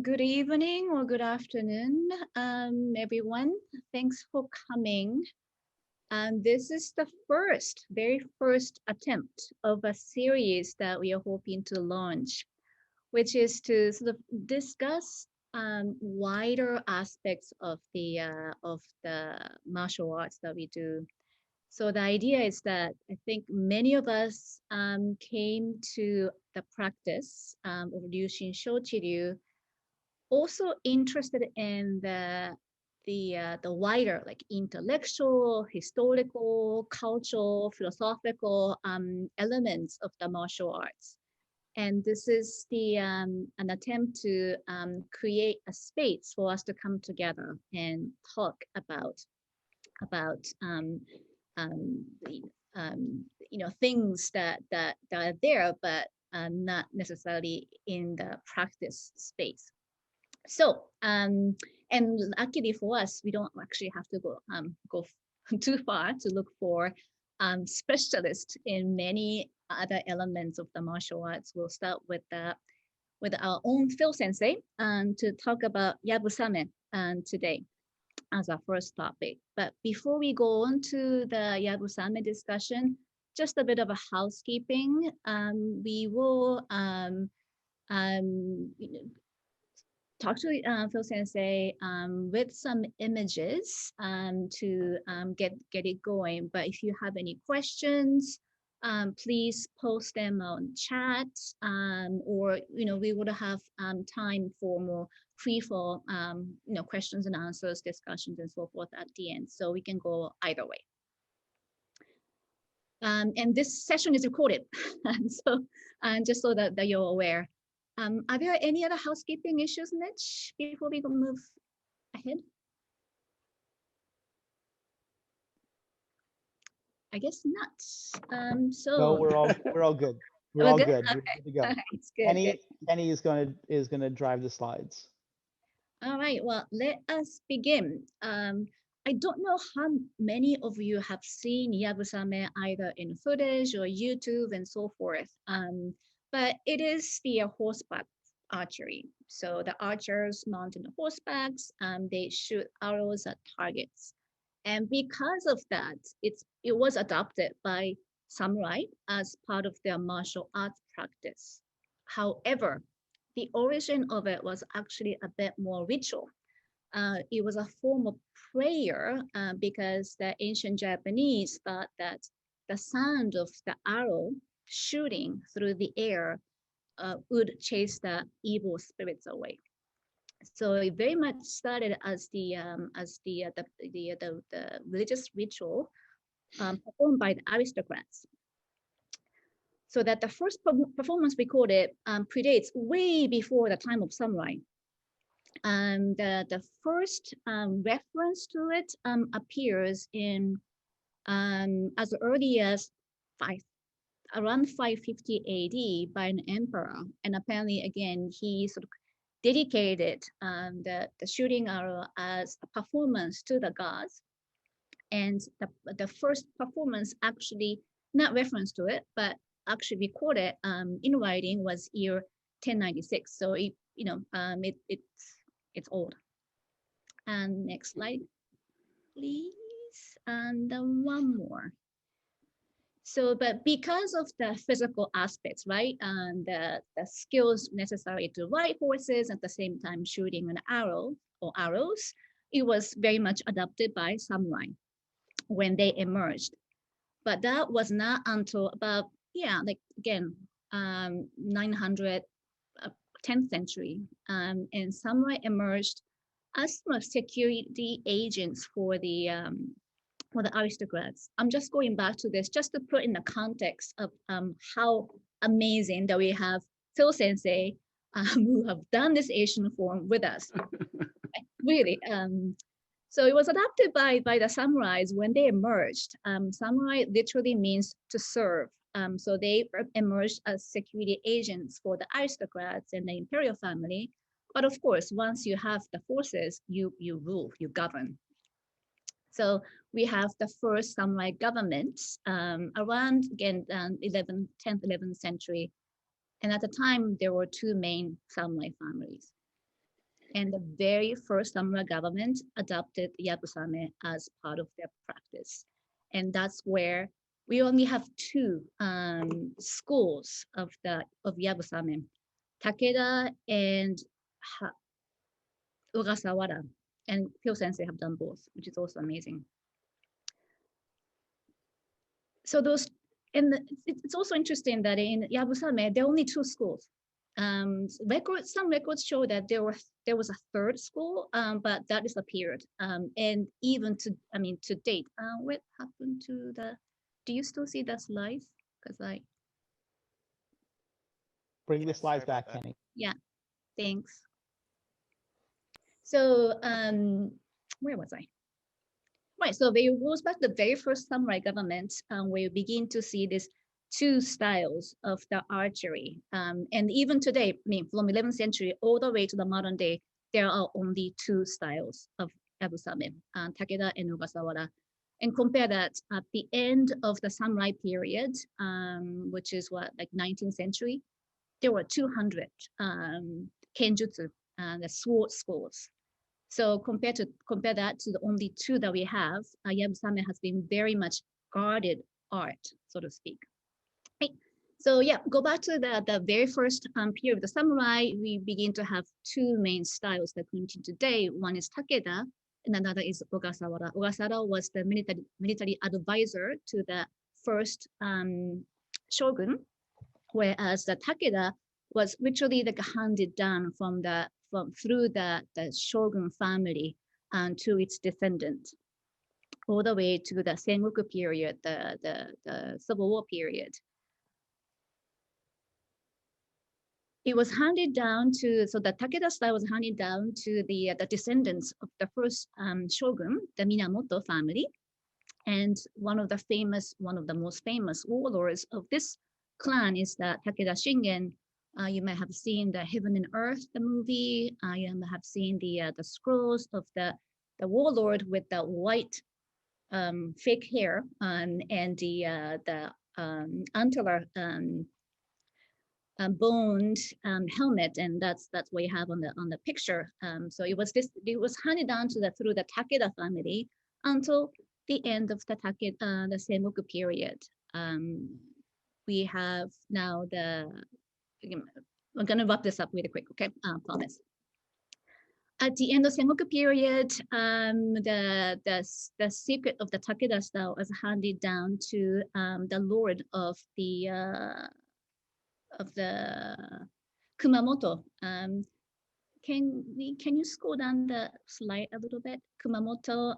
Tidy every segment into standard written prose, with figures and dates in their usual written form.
Good evening or good afternoon, everyone. Thanks for coming. This is the very first attempt of a series that we are hoping to launch, which is to sort of discuss wider aspects of the martial arts that we do. So the idea is that I think many of us came to the practice of Ryushin Shochiryu also interested in the wider, like, intellectual, historical, cultural, philosophical elements of the martial arts. And this is an attempt to create a space for us to come together and talk about the, things that are there, but not necessarily in the practice space. So, and luckily for us, we don't actually have to go too far to look for specialists in many other elements of the martial arts. We'll start with our own Phil Sensei to talk about Yabusame today as our first topic. But before we go on to the Yabusame discussion, just a bit of a housekeeping. We will talk to Phil Sensei with some images to get it going. But if you have any questions, please post them on chat, or we would have time for more free-for questions and answers, discussions, and so forth at the end. So we can go either way. And this session is recorded, so just so that you're aware. Are there any other housekeeping issues, Mitch, before we move ahead? I guess not. So no, we're all good. We're all good. Okay. We're good to go. All right, it's good. Kenny is gonna drive the slides. All right. Well, let us begin. I don't know how many of you have seen Yabusame either in footage or YouTube and so forth. But it is the horseback archery. So the archers mount on horsebacks, they shoot arrows at targets. And because of that, it was adopted by samurai as part of their martial arts practice. However, the origin of it was actually a bit more ritual. It was a form of prayer because the ancient Japanese thought that the sound of the arrow shooting through the air would chase the evil spirits away. So it very much started as the religious ritual performed by the aristocrats. So that the first performance recorded predates way before the time of samurai. And the first reference to it appears in as early as around 550 AD by an emperor. And apparently, again, he sort of dedicated the shooting arrow as a performance to the gods. And the first performance actually, not reference to it, but actually recorded in writing was year 1096. So it's old. And next slide, please. And one more. So, but because of the physical aspects, right, and the skills necessary to ride horses at the same time shooting an arrow or arrows, it was very much adopted by samurai when they emerged. But that was not until about, 900, 10th century, and samurai emerged as security agents for the aristocrats. I'm just going back to this just to put in the context of how amazing that we have Phil Sensei who have done this Asian form with us. Really. So it was adopted by the samurais when they emerged. Samurai literally means to serve. So they emerged as security agents for the aristocrats and the imperial family. But of course, once you have the forces, you rule, you govern. So we have the first samurai governments around, again, 10th, 11th century. And at the time, there were two main samurai families. And the very first samurai government adopted Yabusame as part of their practice. And that's where we only have two schools of Yabusame, Takeda and Ogasawara. And Pyo Sensei have done both, which is also amazing. So those, and it's also interesting that in Yabusame, there are only two schools. Some records show that there was a third school, but that disappeared. And even to date, what happened to the? Do you still see the slides? Because Bring the slides back, Kenny. Yeah, thanks. So where was I? Right, so it goes back to the very first samurai government, where you begin to see these two styles of the archery. And even today, from 11th century all the way to the modern day, there are only two styles of Yabusame, Takeda and Ogasawara. And compare that at the end of the samurai period, which is like 19th century, there were 200 kenjutsu, the sword schools. So compare that to the only two that we have, Yabusame has been very much guarded art, so to speak. Right. So yeah, go back to the very first period of the samurai. We begin to have two main styles that continue today. One is Takeda, and another is Ogasawara. Ogasawara was the military advisor to the first shogun, whereas the Takeda was literally like handed down through the shogun family to its descendants, all the way to the Sengoku period, the Civil War period. It was handed down so the Takeda style was handed down to the descendants of the first shogun, the Minamoto family, and one of the most famous warlords of this clan is the Takeda Shingen. You may have seen the Heaven and Earth, the movie. You may have seen the scrolls of the warlord with the white fake hair and the antler boned helmet, and that's what you have on the picture. So it was handed down through the Takeda family until the end of the Sengoku period. We have now we're going to wrap this up really quick, okay? Promise. At the end of Sengoku period, the secret of the Takeda style was handed down to the lord of the Kumamoto. Can you scroll down the slide a little bit? Kumamoto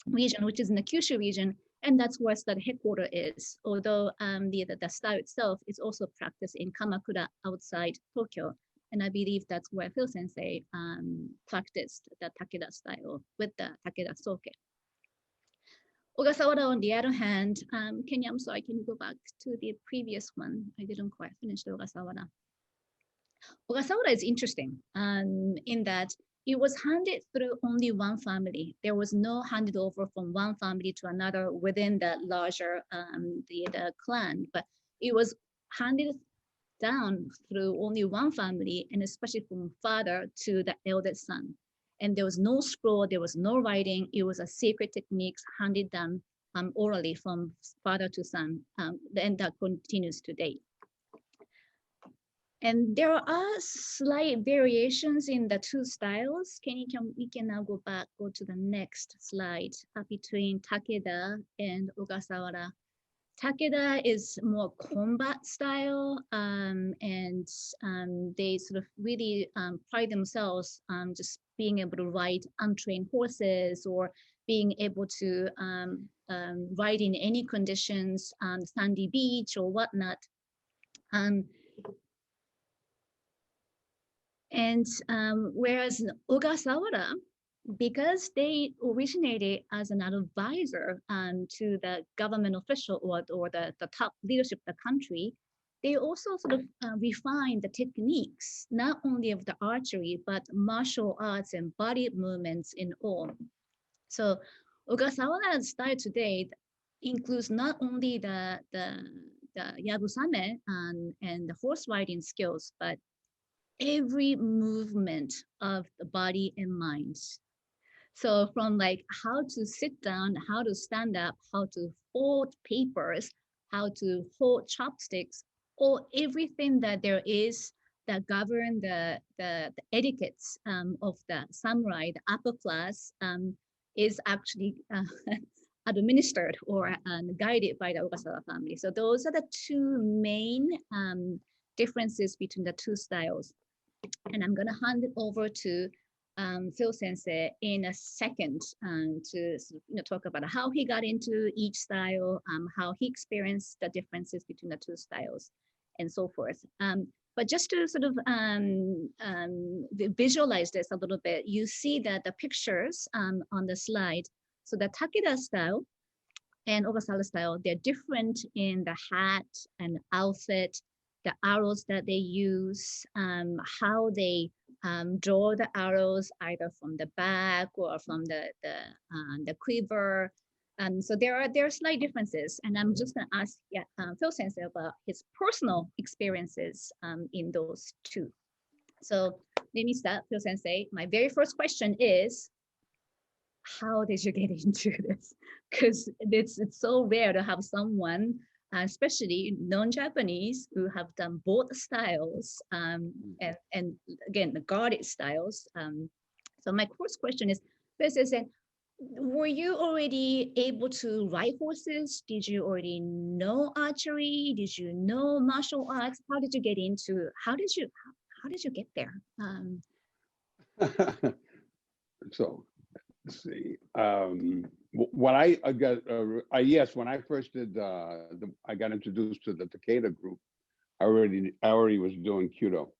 region, which is in the Kyushu region, and that's where the headquarters is. Although the style itself is also practiced in Kamakura outside Tokyo, and I believe that's where Phil Sensei practiced the Takeda style with the Takeda soke. Ogasawara, on the other hand, I'm sorry, can you go back to the previous one? I didn't quite finish the Ogasawara. Ogasawara is interesting in that it was handed through only one family. There was no handed over from one family to another within the larger the clan, but it was handed down through only one family, and especially from father to the eldest son. And there was no scroll, there was no writing. It was a secret techniques handed down orally from father to son, and that continues to date. And there are slight variations in the two styles. We can now go to the next slide between Takeda and Ogasawara. Takeda is more combat style, and they sort of really pride themselves on just being able to ride untrained horses or being able to ride in any conditions on sandy beach or whatnot. Whereas Ogasawara, because they originated as an advisor to the government official or the top leadership of the country, they also sort of refined the techniques, not only of the archery, but martial arts and body movements in all. So Ogasawara's style today includes not only the Yabusame and the horse riding skills, but every movement of the body and mind. So from like how to sit down, how to stand up, how to hold papers, how to hold chopsticks, or everything that there is that govern the etiquettes of the samurai, the upper class, is actually administered or guided by the Ogasawa family. So those are the two main differences between the two styles. And I'm going to hand it over to Phil Sensei in a second to talk about how he got into each style, how he experienced the differences between the two styles, and so forth. But just to sort of visualize this a little bit, you see that the pictures on the slide. So the Takeda style and Ogasawa style, they're different in the hat and outfit, the arrows that they use, how they draw the arrows either from the back or from the quiver. So there are slight differences, and I'm just going to ask Phil Sensei about his personal experiences in those two. So let me start, Phil Sensei. My very first question is, how did you get into this? Because it's so rare to have someone, especially non-Japanese, who have done both styles and again, the guarded styles. So my first question is, were you already able to ride horses? Did you already know archery? Did you know martial arts? How did you get into, how did you get there? So let's see. When I got yes, when I first did I got introduced to the Takeda group, I already was doing Kudo.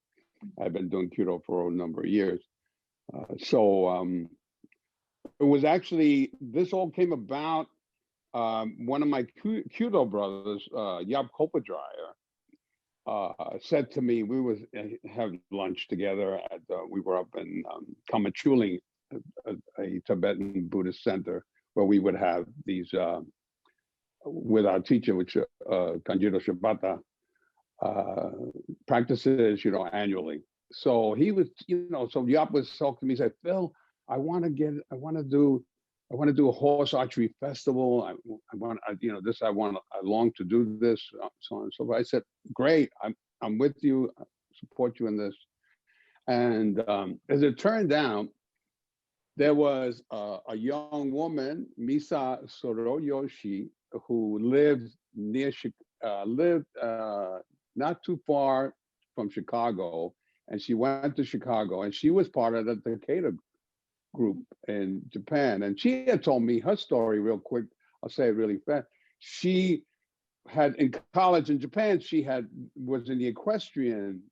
I've been doing Kudo for a number of years. It was actually, this all came about, one of my Kudo brothers, Yab Kopadryer, said to me, we was have lunch together at, we were up in Kamakura, a Tibetan Buddhist center, where we would have these, with our teacher, which Kanjiro Shibata, practices, annually. So he was, so Yap was talking to me, he said, Phil, I want to do a horse archery festival. I long to do this, so on and so forth. I said, great, I'm with you, I support you in this. And as it turned out, there was a young woman, Misa Soroyoshi, who lived not too far from Chicago, and she went to Chicago, and she was part of the Takeda group in Japan. And she had told me her story real quick. I'll say it really fast. She had, in college in Japan, was in the equestrian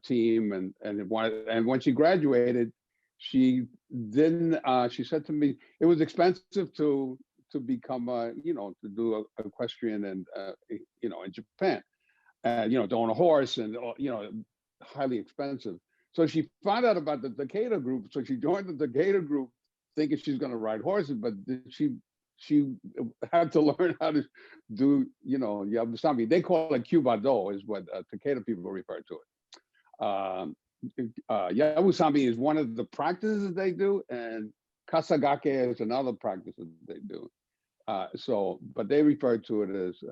team, and when she graduated, she didn't. She said to me, it was expensive to become to do equestrian and in Japan, and to own a horse, and highly expensive. So she found out about the Takeda group. So she joined the Takeda group, thinking she's going to ride horses, but she had to learn how to do Yabusame. They call it Kyubado, is what Takeda people refer to it. Yabusame is one of the practices they do, and Kasagake is another practice that they do. But they refer to it as,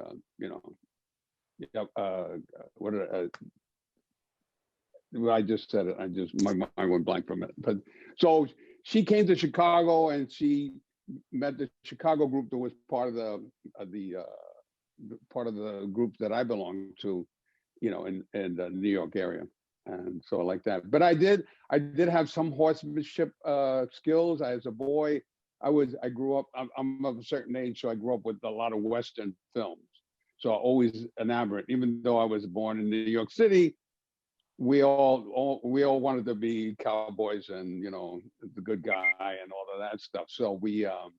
I just said it. My mind went blank for a minute. But so she came to Chicago, and she met the Chicago group that was part of the group that I belonged to, in the New York area. And so like that. But I did have some horsemanship skills. As a boy, I grew up, I'm of a certain age, so I grew up with a lot of Western films. So I always enamored, even though I was born in New York City, we all wanted to be cowboys and, the good guy and all of that stuff. So we, I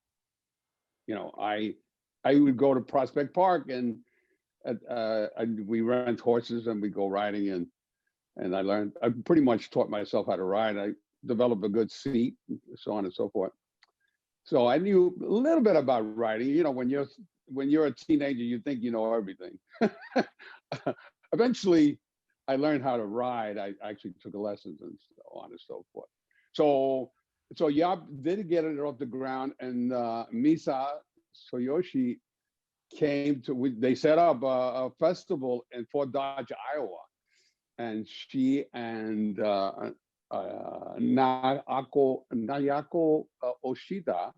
would go to Prospect Park, and we rent horses, and we go riding, and I pretty much taught myself how to ride. I developed a good seat, so on and so forth. So I knew a little bit about riding. You know, when you're a teenager, you think you know everything. Eventually, I learned how to ride. I actually took lessons and so on and so forth. So Yab did get it off the ground, and Misa Soyoshi came to. They set up a festival in Fort Dodge, Iowa, and she and Nayako Oshida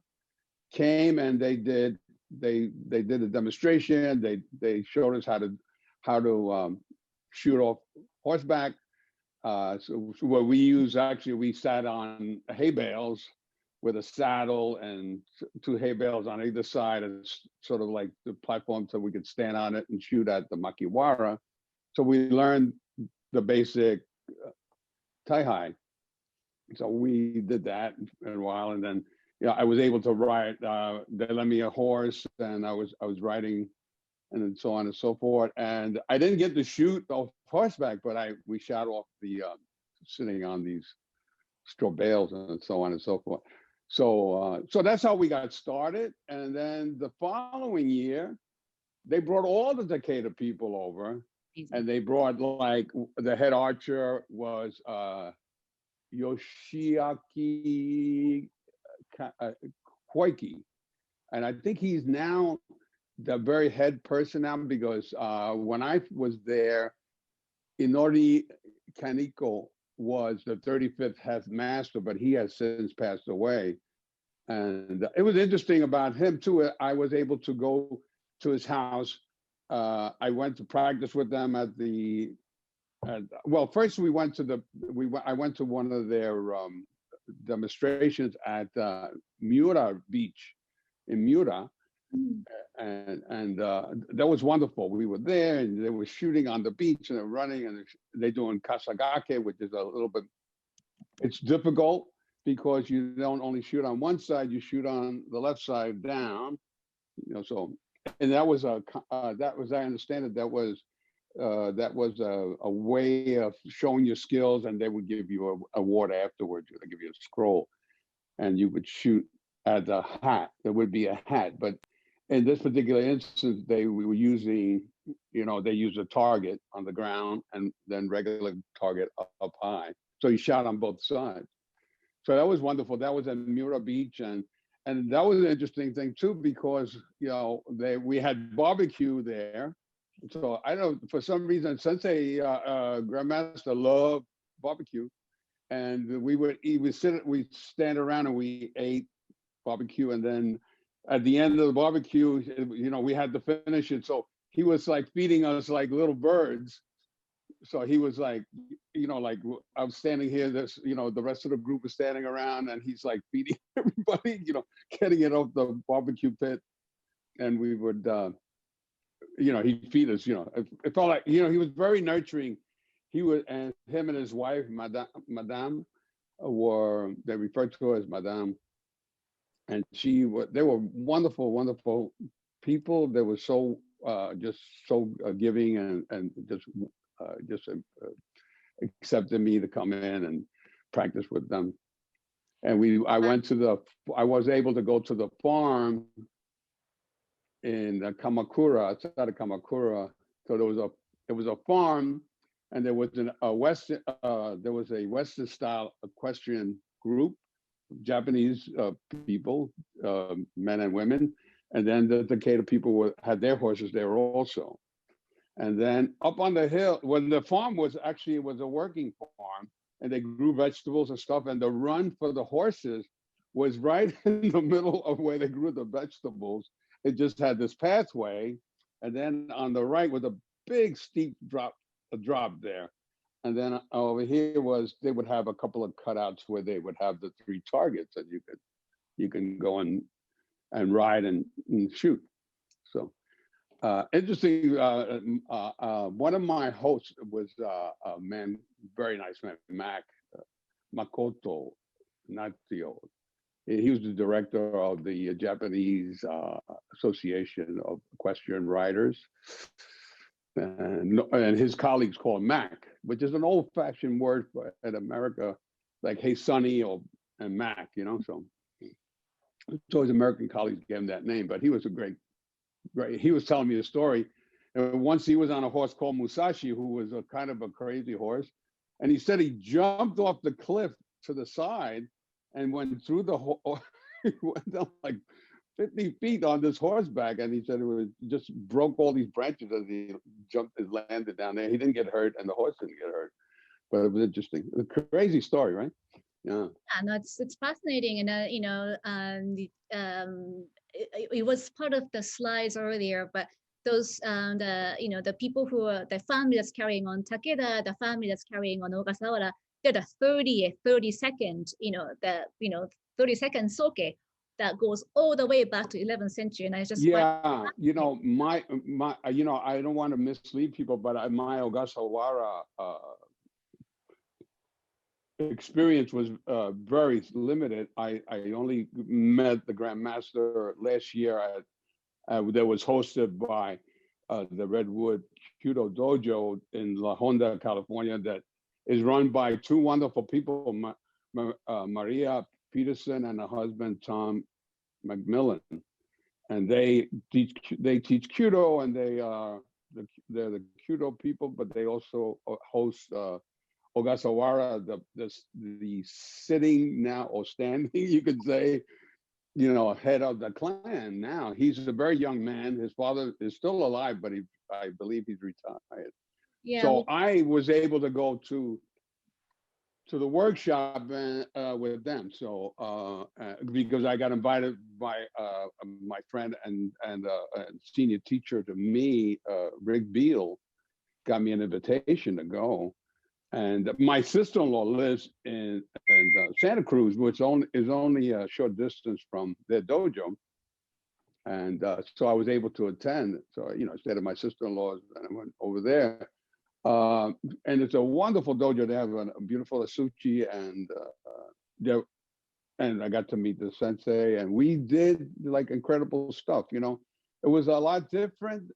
came, and they did a demonstration. They showed us how to shoot off horseback. So what we use, actually, we sat on hay bales with a saddle and two hay bales on either side, and sort of like the platform, so we could stand on it and shoot at the makiwara. So we learned the basic tai-hai. So we did that in a while, and then I was able to ride. They lent me a horse, and I was riding, and then so on and so forth. And I didn't get to shoot off horseback, but we shot off the sitting on these straw bales and so on and so forth. So that's how we got started. And then the following year, they brought all the Takeda people over, and they brought, like, the head archer was Yoshiaki Koike. And I think he's now the very head person now, because when I was there, Inori Kaneko was the 35th head master, but he has since passed away. And it was interesting about him too. I was able to go to his house. I went to practice with them at the. Well, first I went to one of their demonstrations at Miura Beach in Miura. And that was wonderful. We were there, and they were shooting on the beach, and they're running, and they're doing kasagake, which is a little bit. It's difficult because you don't only shoot on one side; you shoot on the left side down. So, and that was I understand it. That was a way of showing your skills, and they would give you an award afterwards. They give you a scroll, and you would shoot at the hat. There would be a hat, but in this particular instance, we were using, they used a target on the ground and then regular target up high. So you shot on both sides. So that was wonderful. That was at Miura Beach, and that was an interesting thing too, because we had barbecue there. So I don't know, for some reason, Sensei Grandmaster loved barbecue, and we'd stand around and we ate barbecue, and then at the end of the barbecue, we had to finish it. So he was like feeding us like little birds. So he was like, like I'm standing here, the rest of the group is standing around, and he's like feeding everybody, getting it off the barbecue pit. And we would, he'd feed us, it felt like, he was very nurturing. And him and his wife, Madame, they referred to her as Madame. And they were wonderful, wonderful people. They were so just so giving, and just accepted me to come in and practice with them. And I was able to go to the farm in Kamakura, outside of Kamakura. So there was a farm, and there was a Western style equestrian group. Japanese people, men and women, and then the Takeda people had their horses there also. And then up on the hill, when the farm was a working farm, and they grew vegetables and stuff, and the run for the horses was right in the middle of where they grew the vegetables. It just had this pathway, and then on the right was a big steep drop there. And then over here they would have a couple of cutouts where they would have the 3 targets that you can go and ride and shoot. So interesting. One of my hosts was a man, very nice man, Makoto Natsuo. He was the director of the Japanese Association of Equestrian Riders. And his colleagues call him Mac, which is an old-fashioned word in America, like "Hey, Sonny" and Mac, So So his American colleagues gave him that name, but he was a great. He was telling me a story. And once he was on a horse called Musashi, who was a kind of a crazy horse. And he said he jumped off the cliff to the side and went through the whole, he went down like 50 feet on this horseback. And he said it was just broke all these branches as he jumped and landed down there. He didn't get hurt and the horse didn't get hurt. But it was interesting. A crazy story, right? Yeah. And it's fascinating. And, it was part of the slides earlier, but those the people who are the family that's carrying on Takeda, the family that's carrying on Ogasawara, they're the 32nd 32nd soke that goes all the way back to 11th century. And I just my I don't want to mislead people, but my Ogasawara experience was very limited. I only met the Grand Master last year at that was hosted by the Redwood Kudo Dojo in La Honda, California, that is run by two wonderful people, Maria Peterson and her husband Tom McMillan, and they teach Kudo, and they're the Kudo people, but they also host Ogasawara, the sitting now or standing, you could say, head of the clan now. He's a very young man. His father is still alive, but I believe he's retired. Yeah. So I was able to go to the workshop with them. So because I got invited by my friend and senior teacher to me, Rick Beal, got me an invitation to go. And my sister-in-law lives in Santa Cruz, which is only a short distance from their dojo. And so I was able to attend. So, I stayed at my sister-in-law's and I went over there. And it's a wonderful dojo. They have a beautiful asuchi, and I got to meet the sensei, and we did like incredible stuff. It was a lot different.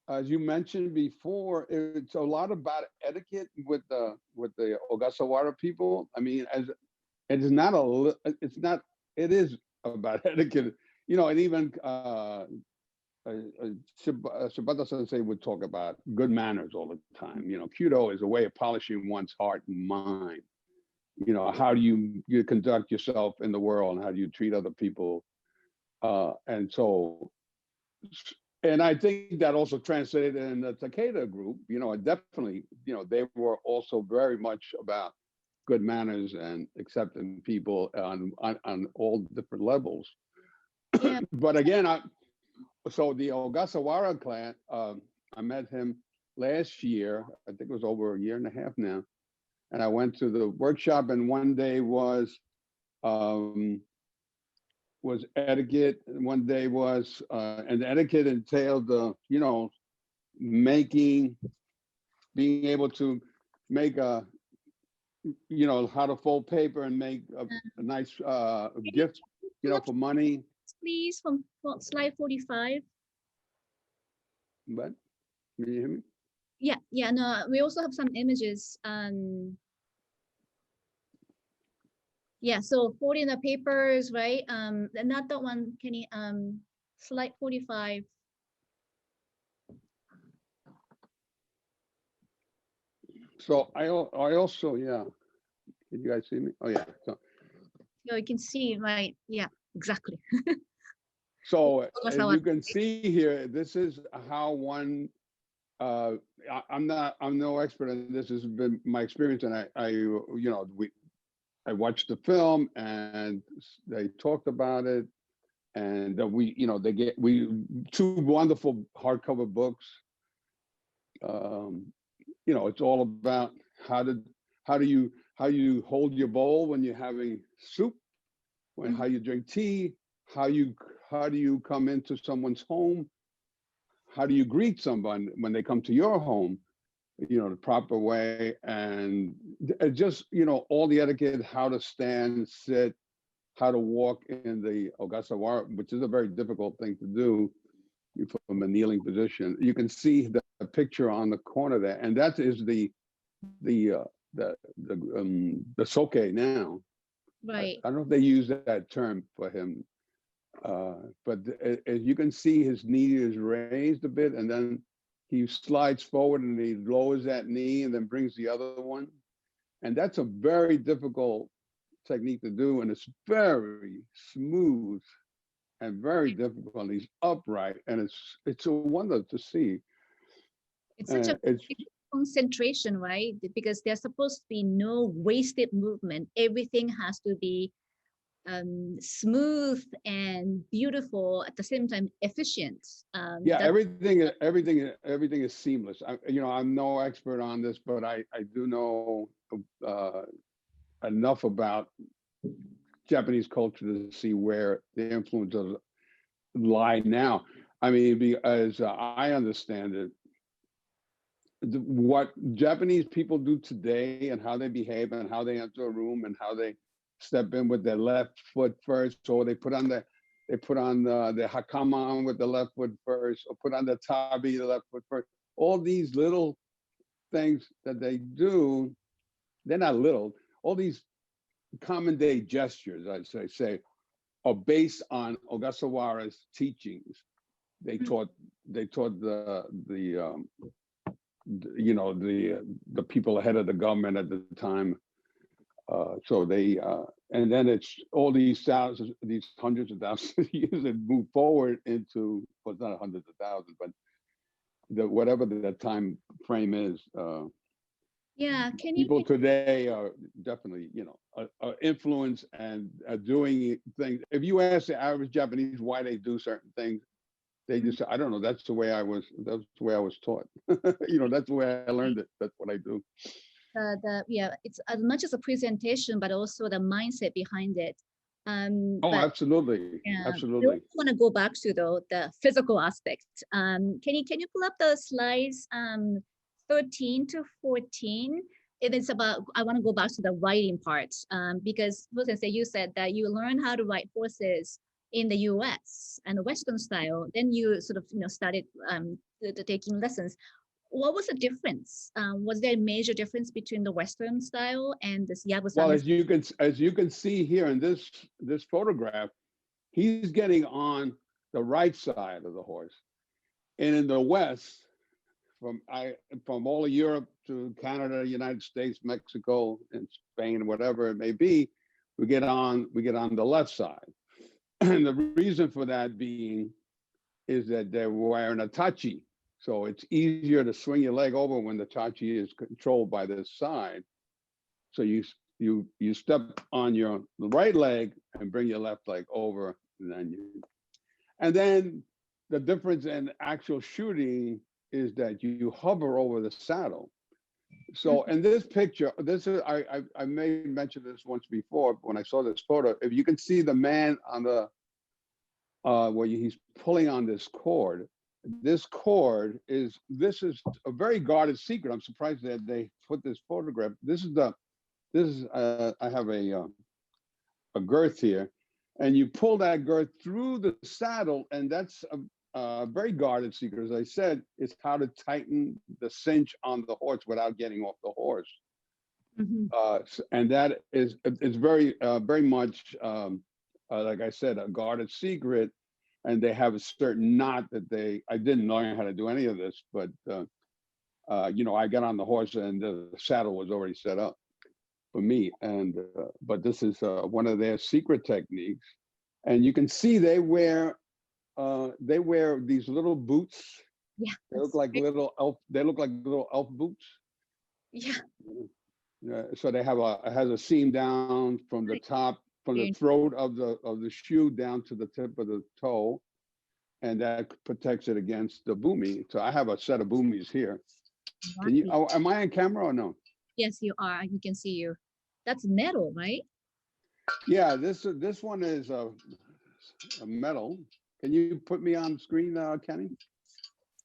As you mentioned before, it's a lot about etiquette with the Ogasawara people. I mean, it is about etiquette, and even Shibata Sensei would talk about good manners all the time. Kudo is a way of polishing one's heart and mind. How do you conduct yourself in the world, and how do you treat other people? And I think that also translated in the Takeda group, definitely, they were also very much about good manners and accepting people on all different levels. Yeah. But again, so the Ogasawara clan, I met him last year. I think it was over a year and a half now. And I went to the workshop, and one day was etiquette, and one day was and etiquette entailed being able to make how to fold paper and make a nice gift for money. Please, from slide 45. What? Can you hear me? Yeah, no, we also have some images. Yeah, so 40 in the papers, right? Not that one, Kenny. Slide 45. So I also, yeah. Can you guys see me? Oh yeah. So you can see, right? Yeah, exactly. So as you can see here, this is how one. I'm no expert in this. This has been my experience, and I watched the film and they talked about it, and two wonderful hardcover books. It's all about how do you hold your bowl when you're having soup, how you drink tea, how do you come into someone's home, how do you greet someone when they come to your home, the proper way, and just all the etiquette, how to stand, sit, how to walk in the Ogasawara, which is a very difficult thing to do from a kneeling position. You can see the picture on the corner there, and that is the soke now. Right. I don't know if they use that term for him. But as you can see, his knee is raised a bit, and then he slides forward and he lowers that knee and then brings the other one. And that's a very difficult technique to do, and it's very smooth and very difficult. He's upright, and it's a wonder to see. It's such a concentration, right? Because there's supposed to be no wasted movement. Everything has to be smooth and beautiful at the same time, efficient. Yeah, everything is seamless. I'm no expert on this, but I do know enough about Japanese culture to see where the influences lie now. I mean, as I understand it, what Japanese people do today and how they behave and how they enter a room and how they step in with their left foot first, or they put on the hakama on with the left foot first, or put on the tabi, the left foot first. All these little things that they do, they're not little. All these common day gestures, I'd say, are based on Ogasawara's teachings. They taught the people ahead of the government at the time. So they and then it's all these hundreds of thousands of years that move forward into, well, it's not hundreds of thousands, but whatever the time frame is. Yeah, people today are definitely, are influenced and are doing things. If you ask the average Japanese why they do certain things, they just say, I don't know. That's the way I was taught. That's the way I learned it. That's what I do. It's as much as a presentation, but also the mindset behind it. Absolutely, absolutely. I want to go back to the physical aspect. Can you pull up the slides 13 to 14? It's about, I want to go back to the riding part, because Sensei, you said that you learned how to ride horses in the US and the Western style. Then you sort of started taking lessons. What was the difference? Was there a major difference between the Western style and this Yabusame? Well, as you can see here in this photograph, he's getting on the right side of the horse, and in the West, from all of Europe to Canada, United States, Mexico, and Spain, whatever it may be, we get on the left side. And the reason for that being is that they're wearing a tachi. So it's easier to swing your leg over when the tachi is controlled by this side. So you step on the right leg and bring your left leg over, and then the difference in actual shooting is that you hover over the saddle. So in this picture, I may mention this once before when I saw this photo. If you can see the man on the where he's pulling on this cord. This is a very guarded secret. I'm surprised that they put this photograph. I have a girth here, and you pull that girth through the saddle, and that's a very guarded secret. As I said, it's how to tighten the cinch on the horse without getting off the horse. And that is very much like I said, a guarded secret. And they have a certain knot that I didn't learn how to do any of this, but I got on the horse and the saddle was already set up for me. And but this is one of their secret techniques, and you can see they wear these little boots. Yeah, they look like little elf boots. Yeah. So they have it has a seam down from the top, from the throat of the shoe down to the tip of the toe, and that protects it against the boomy. So I have a set of boomies here. Can you? Oh, am I on camera or no? Yes, you are. We can see you. That's metal, right? Yeah, this one is a metal. Can you put me on screen, Kenny?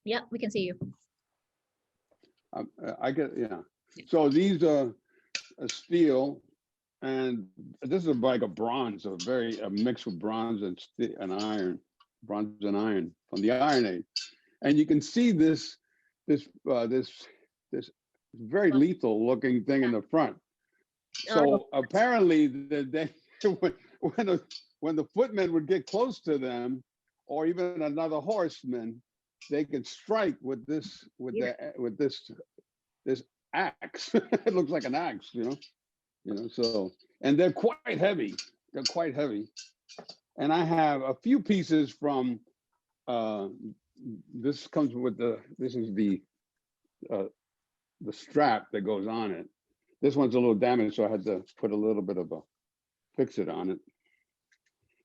Yeah, we can see you. So these are a steel. And this is like a bronze, a mix of bronze and iron, from the Iron Age. And you can see this very lethal looking thing in the front. So apparently when the footmen would get close to them, or even another horseman, they could strike with this this axe. It looks like an axe, So, and they're quite heavy. They're quite heavy. And I have a few pieces from. This comes with this is the strap that goes on it. This one's a little damaged, so I had to put a little bit of a fix-it on it.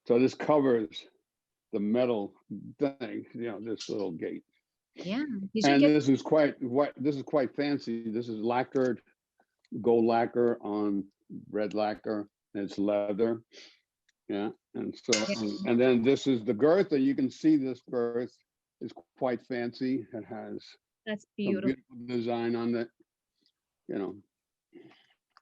So this covers the metal thing, this little gate. Yeah. And this is quite fancy. This is lacquered, gold lacquer on red lacquer, and it's leather. Yeah, and so and then this is the girth, and you can see this girth is quite fancy. It has that's beautiful design on it,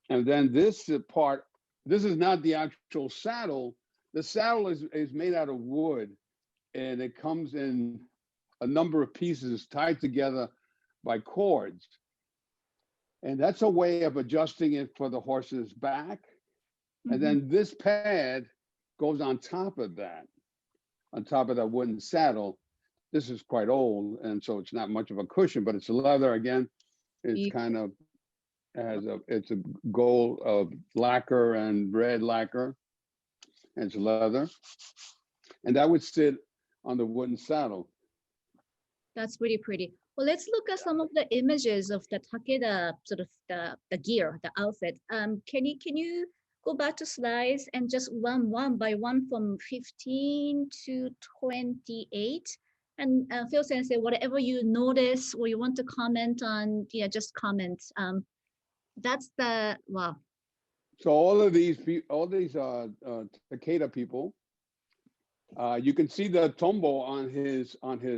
And then this part, this is not the actual saddle. The saddle is made out of wood, and it comes in a number of pieces tied together by cords. And that's a way of adjusting it for the horse's back. Mm-hmm. And then this pad goes on top of that wooden saddle. This is quite old, and so it's not much of a cushion, but it's leather again. It's kind of it's a gold of lacquer and red lacquer, and it's leather. And that would sit on the wooden saddle. That's really pretty. Well, let's look at some of the images of the Takeda, sort of the gear, the outfit. Can you go back to slides and just one by one from 15 to 28? And Phil Sensei, whatever you notice or you want to comment on, just comment. That's the, wow. So all these Takeda people, you can see the tombo on his right.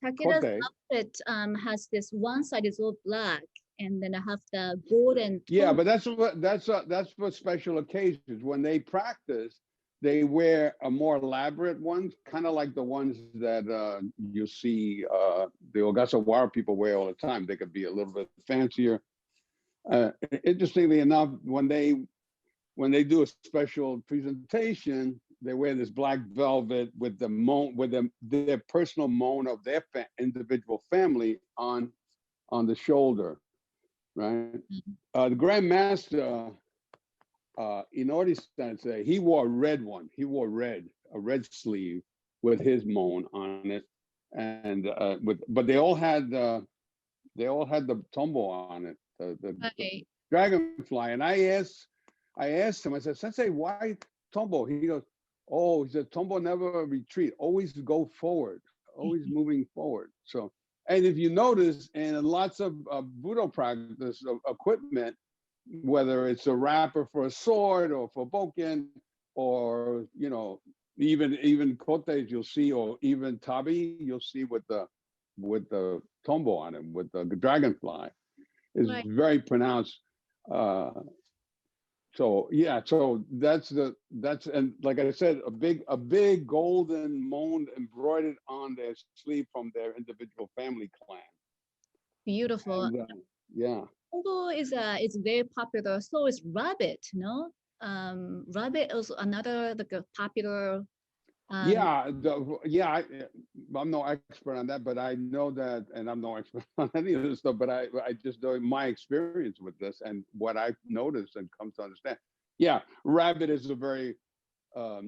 Takeda's outfit has this one side is all black, and then I have the golden. Yeah, but that's for special occasions. When they practice, they wear a more elaborate ones, kind of like the ones that you see the Ogasawara people wear all the time. They could be a little bit fancier. Interestingly enough, when they do a special presentation, they wear this black velvet with their personal moan of their individual family on the shoulder, right? Mm-hmm. The Grand Master Inori Sensei, he wore a red one. He wore a red sleeve with his moan on it, and but they all had the tombo on it, the dragonfly. And I asked him, I said, Sensei, why tombo? He goes, oh, he said, tombo never retreat, always go forward, always moving forward. So, and if you notice, in lots of Budo practice equipment, whether it's a wrapper for a sword or for bokken, or even kotes you'll see, or even tabi you'll see with the tombo on it, with the dragonfly, is right. Very pronounced. So yeah, so that's and like I said, a big golden moan embroidered on their sleeve from their individual family clan. Beautiful. And, yeah. Tombo is very popular. So is rabbit, no? Rabbit is another popular. I'm no expert on that, but I know that, and I'm no expert on any of this stuff, but I just know my experience with this and what I've noticed and come to understand. Yeah, rabbit is a very, a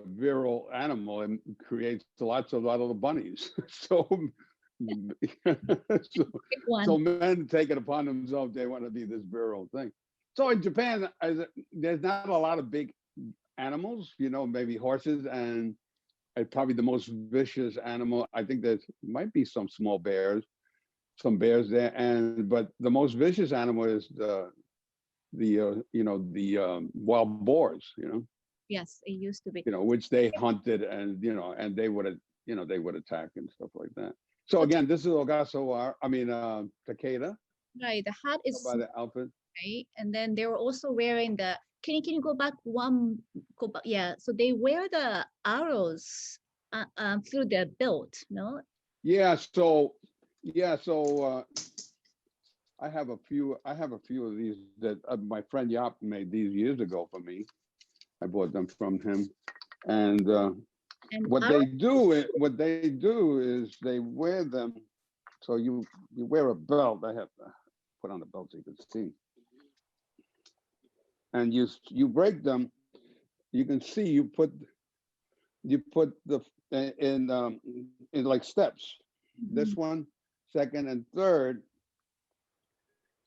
virile animal and creates lots of little bunnies. So men take it upon themselves, they want to be this virile thing. So in Japan, there's not a lot of big animals, maybe horses, and probably the most vicious animal. I think there might be some small bears, some bears there, but the most vicious animal is the wild boars. Yes, it used to be. Which they hunted, and and they would attack and stuff like that. So again, this is Ogasawara. Takeda. Right, the hat is by the outfit. Right, and then they were also wearing the. Can you go back one? Yeah, so they wear the arrows through their belt, no? Yeah. So I have a few of these that my friend Yap made these years ago for me. I bought them from him. And And what they do is they wear them. So you wear a belt. I have to put on the belt so you can see. And you break them. You can see you put the in like steps. This one, second, and third.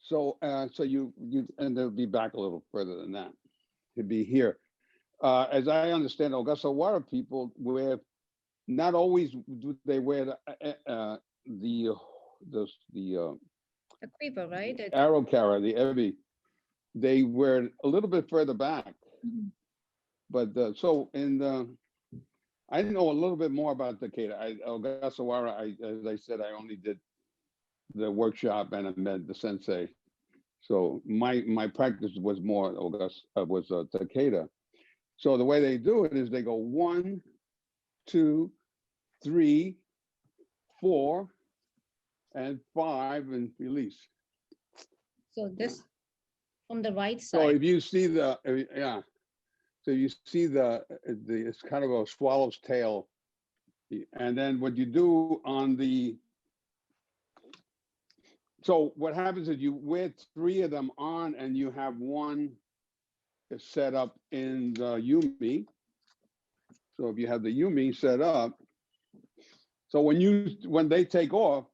So so you and they'll be back a little further than that. It'd be here. As I understand, Ogasawara people wear, not always do they wear the quiver, right? arrow carrier, the ebi. They wear it a little bit further back. But so in the, I know a little bit more about Takeda. Ogasawara, as I said, I only did the workshop and I met the sensei. So my practice was more Takeda. So the way they do it is they go 1, 2, 3, 4, and 5, and release. So this from the right So side. if you see the, so you see the it's kind of a swallow's tail. And then what you do on the, so what happens is you wear 3 of them on and you have 1 set up in the Yumi. So if you have the Yumi set up, so when they take off,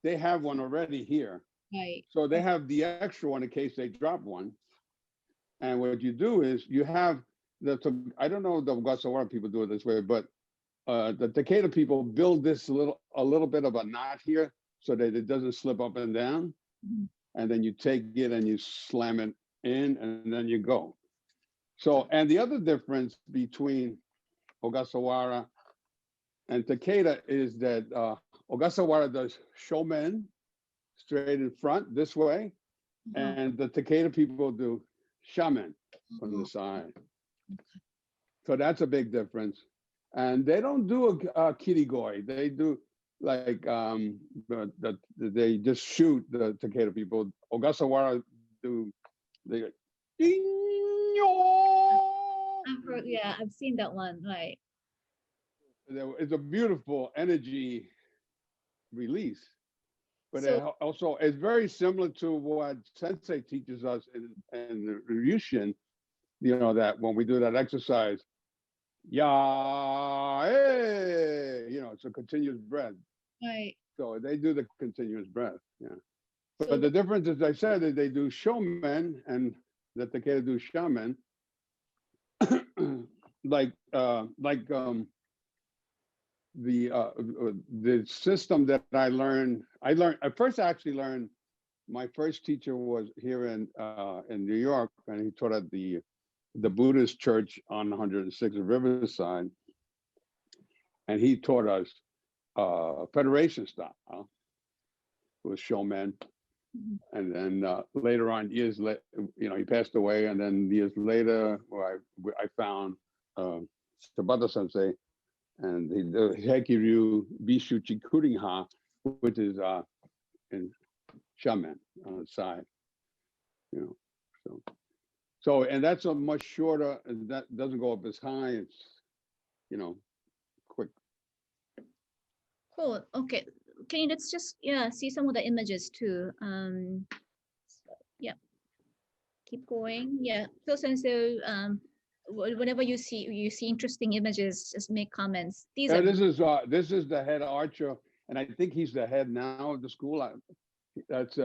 they have one already here. Right. So they have the extra one in case they drop one. And what you do is you have I don't know if the Ogasawara people do it this way, but the Takeda people build this a little bit of a knot here so that it doesn't slip up and down. And then you take it and you slam it in and then you go. So, and the other difference between Ogasawara and Takeda is that Ogasawara does shomen straight in front this way, and the Takeda people do shaman from the side. So that's a big difference. And they don't do a kirigoi. They do like they just shoot the Takeda people. Ogasawara do they go, I've heard, yeah, I've seen that one, right? It's a beautiful energy release, but So- also it's very similar to what Sensei teaches us in the Ryushin, you know, that when we do that exercise, hey, you know, it's a continuous breath. Right. So they do the continuous breath, yeah. But So- the difference, as I said, is they do shomen and that the Takeda do shaman, the system that I first actually learned, my first teacher was here in New York, and he taught at the Buddhist church on 106 Riverside, and he taught us Federation style with shomen. And then later on, years later, you know, he passed away, and then years later, I found Tabata Sensei, and the Hekiryu Bishu Chikurinha, which is in shaman on the side, you know. So and that's a much shorter, and that doesn't go up as high. It's, you know, quick. Cool. Okay. Let's just see some of the images too. Yeah. Keep going. Yeah. So Sensei, whenever you see interesting images, just make comments. These are This is the head archer, and I think he's the head now of the school. His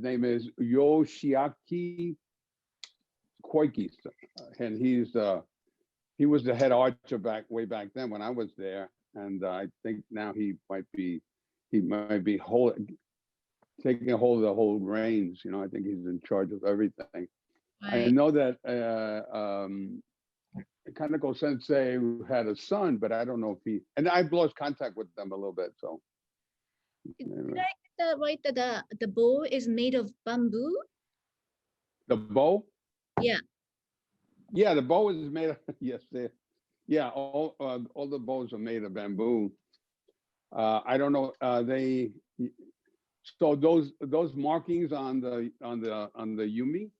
name is Yoshiaki Koiki, and he was the head archer way back then when I was there, and I think now he might be taking a hold of the whole reins. You know, I think he's in charge of everything. right. I know that Kaneko Sensei had a son, but I don't know if and I've lost contact with them a little bit. So Did I get that right? That the bow is made of bamboo? the bow? Yeah. Yeah, the bow is made of, yes, all the bows are made of bamboo. I don't know, So those markings on the yumi,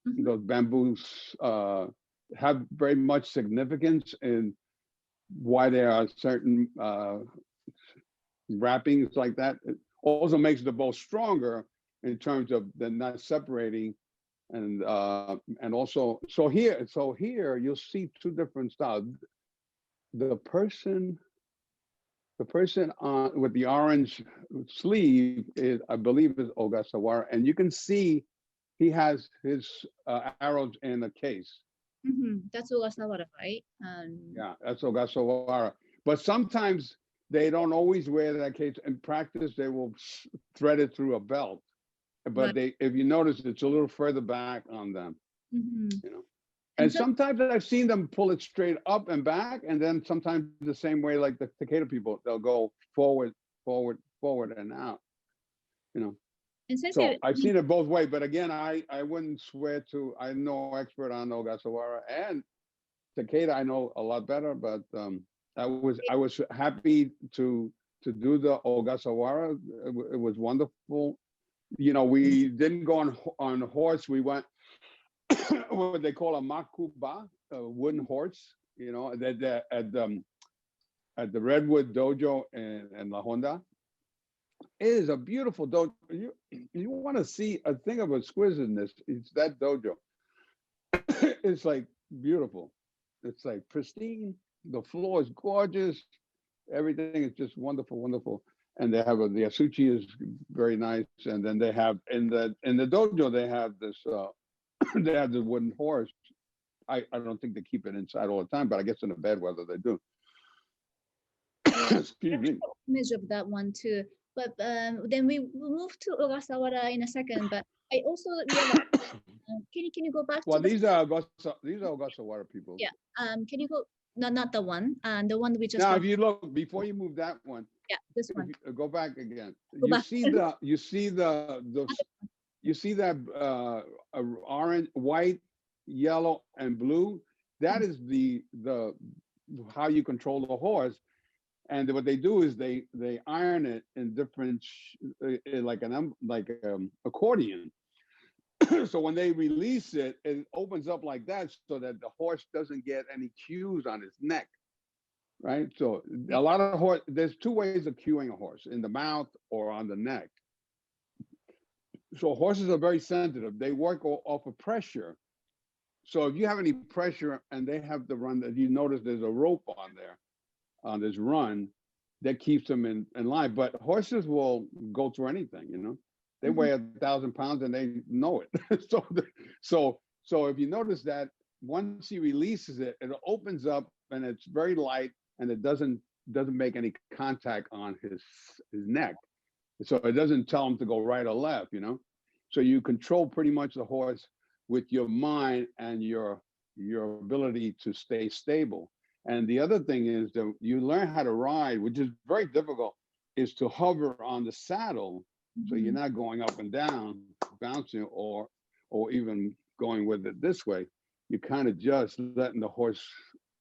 Mhm. those bamboos have very much significance in why there are certain wrappings like that. It also makes the bow stronger in terms of the not separating, and also so here you'll see two different styles. The person on with the orange sleeve is, I believe, is Ogasawara, and you can see he has his arrows in a case. That's Ogasawara, right? Yeah, that's Ogasawara. But sometimes they don't always wear that case. In practice, they will thread it through a belt. But Right. if you notice, it's a little further back on them, Mhm. you know. And And so, sometimes I've seen them pull it straight up and back, and then sometimes the same way like the Takeda people, they'll go forward, forward, forward, and out, you know. and So Sensei, I've seen it both ways, but again, I wouldn't swear to. I'm no expert on Ogasawara and Takeda. I know a lot better, but I was happy to do the Ogasawara. It was wonderful. You know, we didn't go on horse. We went what they call a makuba, a wooden horse. You know, that at the Redwood Dojo in La Honda. It is a beautiful dojo. You want to see a thing of exquisiteness. It's that dojo. It's like beautiful. It's like pristine. The floor is gorgeous. Everything is just wonderful, wonderful. And they have the asuchi is very nice. And then they have in the dojo they have this they have the wooden horse. I don't think they keep it inside all the time, but I guess in the bad weather they do. Excuse me. image of that one too. But then we will move to Ogasawara in a second. But I also realized, can you go back Well, to the these are Ogasawara people. yeah? Can you go? No, not the one. The one we just Now, went. if you look before you move that one, Yeah, this one. go back again. Go back. You see that orange, white, yellow, and blue. That is the how you control the horse. And what they do is they iron it in different like accordion. So when they release it, it opens up like that so that the horse doesn't get any cues on his neck. Right. So a lot of horse, there's two ways of cueing a horse, in the mouth or on the neck. So horses are very sensitive. They work off of pressure. So if you have any pressure and they have to run, if you notice there's a rope on there, on this run, that keeps them in line. But horses will go through anything, you know. They weigh 1,000 pounds and they know it. So if you notice that once he releases it, it opens up and it's very light and it doesn't make any contact on his neck. So it doesn't tell him to go right or left, you know. So you control pretty much the horse with your mind and your ability to stay stable. And the other thing is that you learn how to ride, which is very difficult, is to hover on the saddle. So you're not going up and down, bouncing, or even going with it this way. You're kind of just letting the horse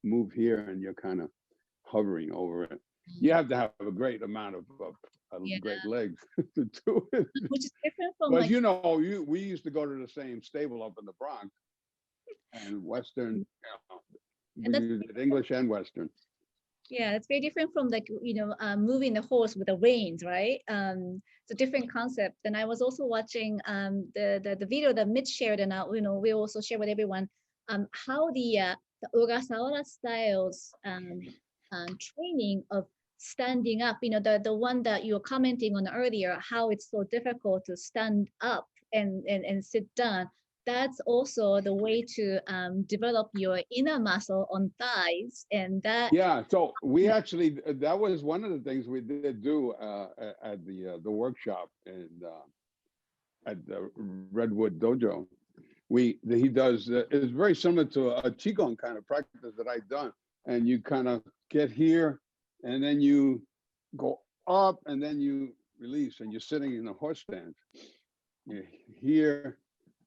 move here and you're kind of hovering over it. You have to have a great amount of great legs to do it. Which is different from But like, you know, we used to go to the same stable up in the Bronx and Western, we did English and Western. yeah, it's very different from like, moving the horse with the reins, right? It's a different concept. And I was also watching the video that Mitch shared, and we also share with everyone how the Ogasawara styles training of standing up, the one that you were commenting on earlier, how it's so difficult to stand up and sit down. That's also the way to develop your inner muscle on thighs, and that. Yeah, so we actually, that was one of the things we did do at the workshop at the Redwood Dojo. He does, it's very similar to a Qigong kind of practice that I've done. And you kind of get here and then you go up and then you release and you're sitting in a horse stance. You're here,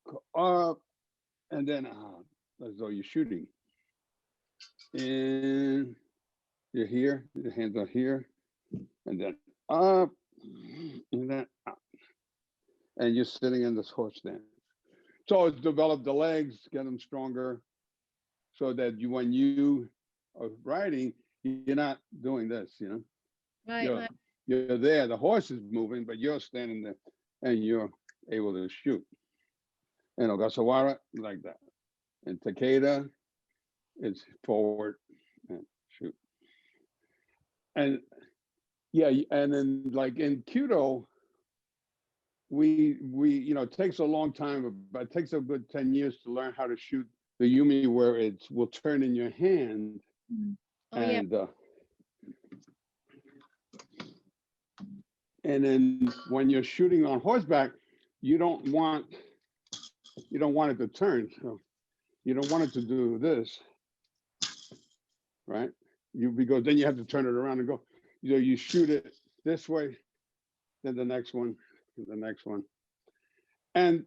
go up, and then as though you're shooting. And you're here, your hands are here, and then up, and then up. and you're sitting in this horse stance. So it's develop the legs, get them stronger, so that you, when you are riding, you're not doing this, you know. Right. You're there, the horse is moving, but you're standing there and you're able to shoot. And Ogasawara, like that. And Takeda, it's forward and shoot. And yeah, and then like in Kudo, we you know, it takes a long time, but it takes a good 10 years to learn how to shoot the yumi, where it will turn in your hand. Oh, yeah. And then when you're shooting on horseback, you don't want it to turn. So you don't want it to do this, right? Because then you have to turn it around and go. You know, you shoot it this way, then the next one, the next one. And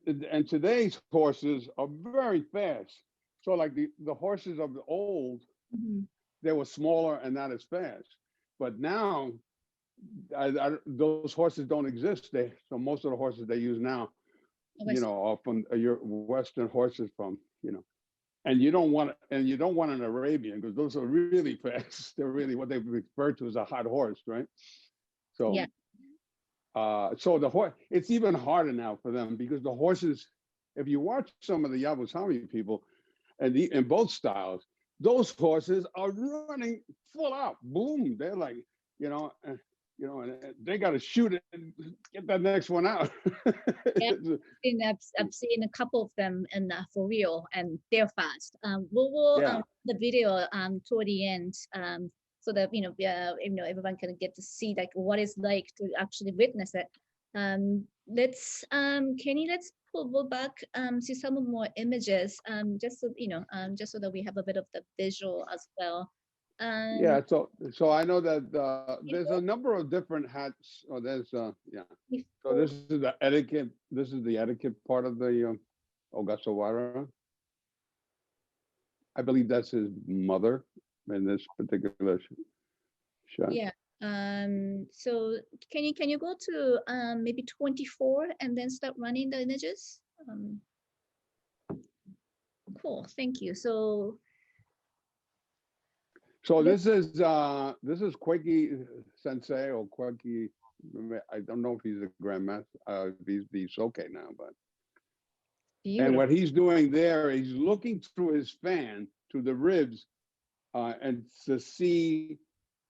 today's horses are very fast. So like the horses of the old, they were smaller and not as fast. But now, those horses don't exist. So most of the horses they use now, you know, are from your Western horses from, you know, and you don't want an Arabian, because those are really fast. They're really what they refer to as a hot horse, right? So yeah. So the horse, it's even harder now for them, because the horses, if you watch some of the Yabusame people, and in both styles, those horses are running full out. Boom! They're like, you know, and they got to shoot it and get that next one out. Yeah, I've seen a couple of them for real, and they're fast. We'll the video toward the end, so that you know everyone can get to see like what it's like to actually witness it. Let's Kenny, let's pull back see some more images, just so you know, just so that we have a bit of the visual as well. Yeah, so I know that there's a number of different hats. Oh, there's yeah. So this is the etiquette. This is the etiquette part of the Ogasawara. I believe that's his mother in this particular shot. Yeah. So can you go to maybe 24 and then start running the images? Cool. Thank you. So this is Koiki Sensei, or Koiki. I don't know if he's a grandmaster. He's okay now, but. beautiful. And what he's doing there, he's looking through his fan to the ribs, and to see,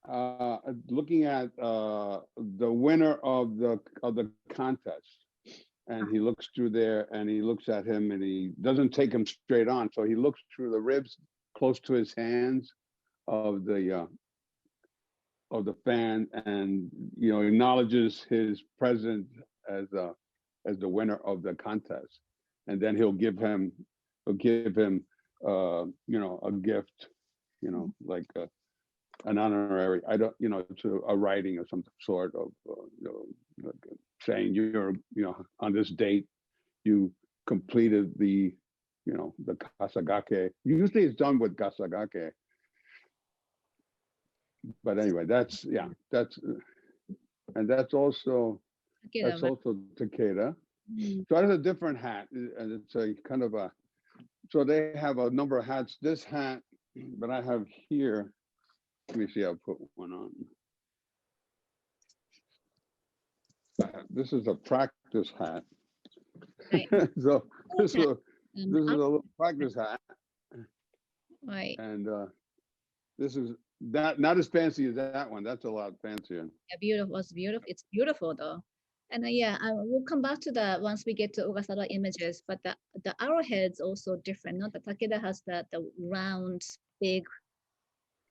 looking at the winner of the contest. And he looks through there, and he looks at him, and he doesn't take him straight on. So he looks through the ribs close to his hands of the fan, and you know, acknowledges his presence as the winner of the contest. And then he'll give him you know, a gift, you know, like an honorary, you know, to a writing of some sort of, you know, like saying you're, you know, on this date, you completed the, you know, the kasagake. Usually it's done with kasagake. But anyway, that's and that's also Takeda. So that's a different hat, and it's a kind of a. So they have a number of hats. This hat that I have here. Let me see. I'll put one on. This is a practice hat. Right. So this is a little practice hat. Right. And this is not as fancy as that one. That's a lot fancier. Yeah, beautiful. It's beautiful. It's beautiful though. And yeah, we'll come back to that once we get to Ogasawara images. But the arrowhead's also different. Not the Takeda has the round, big.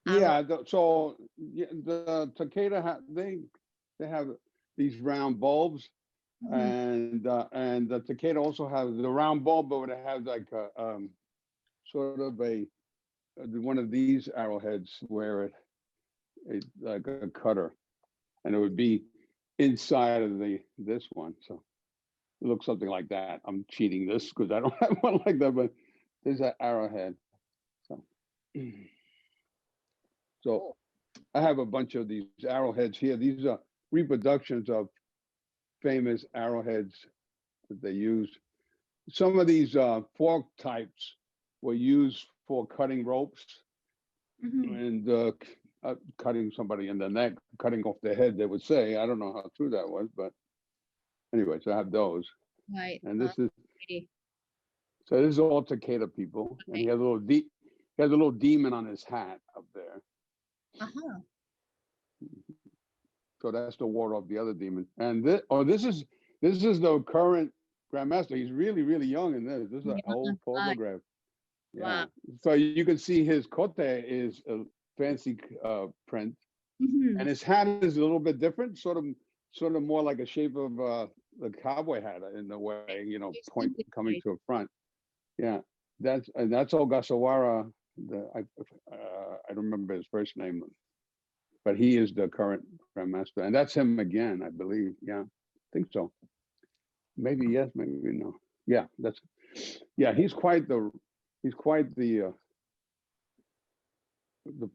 Yeah. So the Takeda they have these round bulbs, and the Takeda also has the round bulb, but it has like a sort of a one of these arrowheads where it's like a cutter, and it would be inside of this one. So it looks something like that. I'm cheating this because I don't have one like that, but there's that arrowhead. So I have a bunch of these arrowheads here. These are reproductions of famous arrowheads that they used. Some of these fork types were used for cutting ropes and cutting somebody in the neck, cutting off their head, they would say. I don't know how true that was, but anyways, I have those. Right. And this is, Pretty. so this is all Takeda people. And he has a little demon on his hat up there. Uh-huh. So that's to ward off the other demon. And this is the current grandmaster. He's really, really young in this. This is an old photograph. Yeah. Wow. So you can see his kote is a fancy print, and his hat is a little bit different, sort of more like a shape of the cowboy hat in a way, you know, point coming to a front. Yeah, that's Ogasawara. I don't remember his first name, but he is the current grandmaster, and that's him again, I believe. Yeah, I think so. Maybe yes, maybe no. Yeah, he's quite the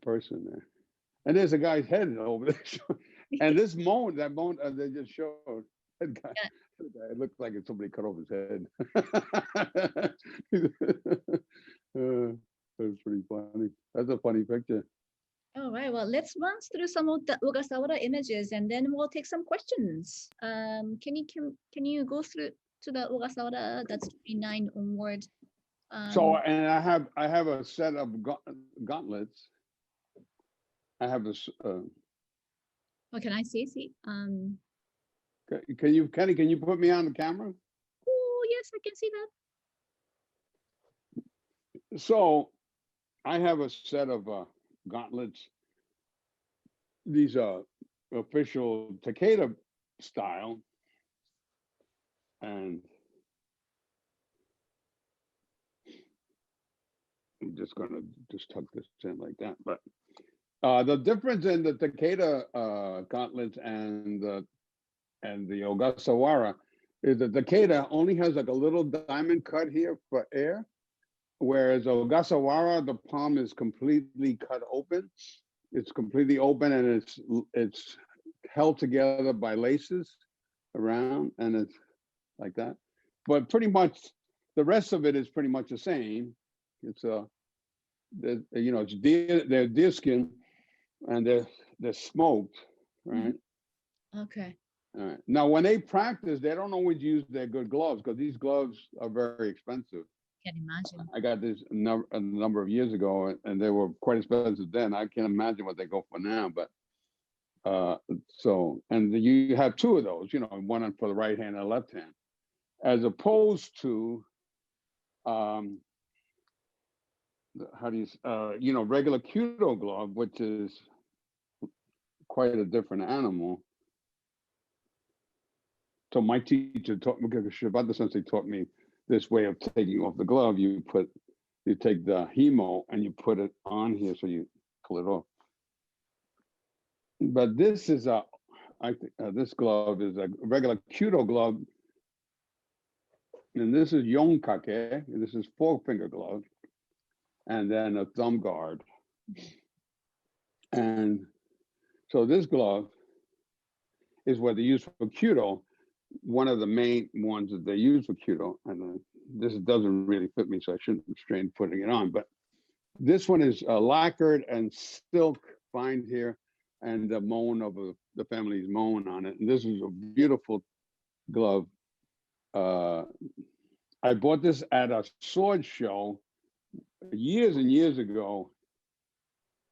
person there. And there's a guy's head over there. And this moan they just showed, that guy, it looked like somebody cut off his head. That's pretty funny. That's a funny picture. All right, well, let's run through some of the Ogasawara images and then we'll take some questions. Can you go through to the Ogasawara that's 29 onward? So, and I have a set of gauntlets. I have this. Oh, can I see? Can you put me on the camera? Oh, yes, I can see that. So, I have a set of gauntlets. These are official Takeda style, and I'm just gonna tuck this in like that. But the difference in the Takeda gauntlets and the Ogasawara is that Takeda only has like a little diamond cut here for air, whereas Ogasawara, the palm is completely cut open. It's completely open and it's held together by laces around, and it's like that. But pretty much the rest of it is pretty much the same. It's they're deer skin and they're smoked, right? Okay. All right. Now, when they practice, they don't always use their good gloves because these gloves are very expensive. Can imagine. I got this a number of years ago, and they were quite expensive then. I can't imagine what they go for now. But and you have two of those, you know, one for the right hand and the left hand, as opposed to regular Kudo glove, which is quite a different animal. So my teacher taught me, because Shibata Sensei taught me this way of taking off the glove. You take the himo and you put it on here, so you pull it off. But this is this glove is a regular Kudo glove, and this is yonkake. This is 4-finger glove, and then a thumb guard. And so this glove is what they use for Kudo. One of the main ones that they use for Kudo, and this doesn't really fit me, so I shouldn't strain putting it on. But this one is lacquered and silk lined here, and the moan of the family's moan on it. And this is a beautiful glove. I bought this at a sword show years and years ago.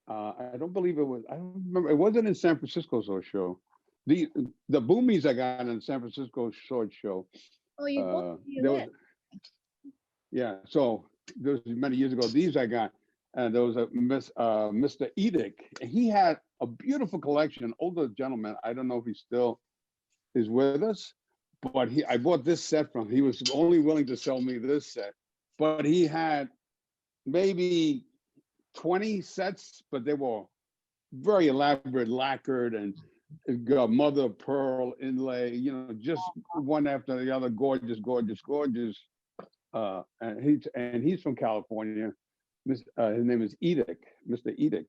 I don't believe it was. I don't remember. It wasn't in San Francisco sword show. The boomies I got in the San Francisco sword show. Oh, you bought yeah. So those many years ago. These I got, and there was a Mr. Edick. He had a beautiful collection. Older gentleman. I don't know if he still is with us, but I bought this set from. He was only willing to sell me this set, but he had maybe 20 sets, but they were very elaborate, lacquered, and mother of pearl inlay, you know, just one after the other, gorgeous. And he's from California. His name is Edick, Mr. Edick.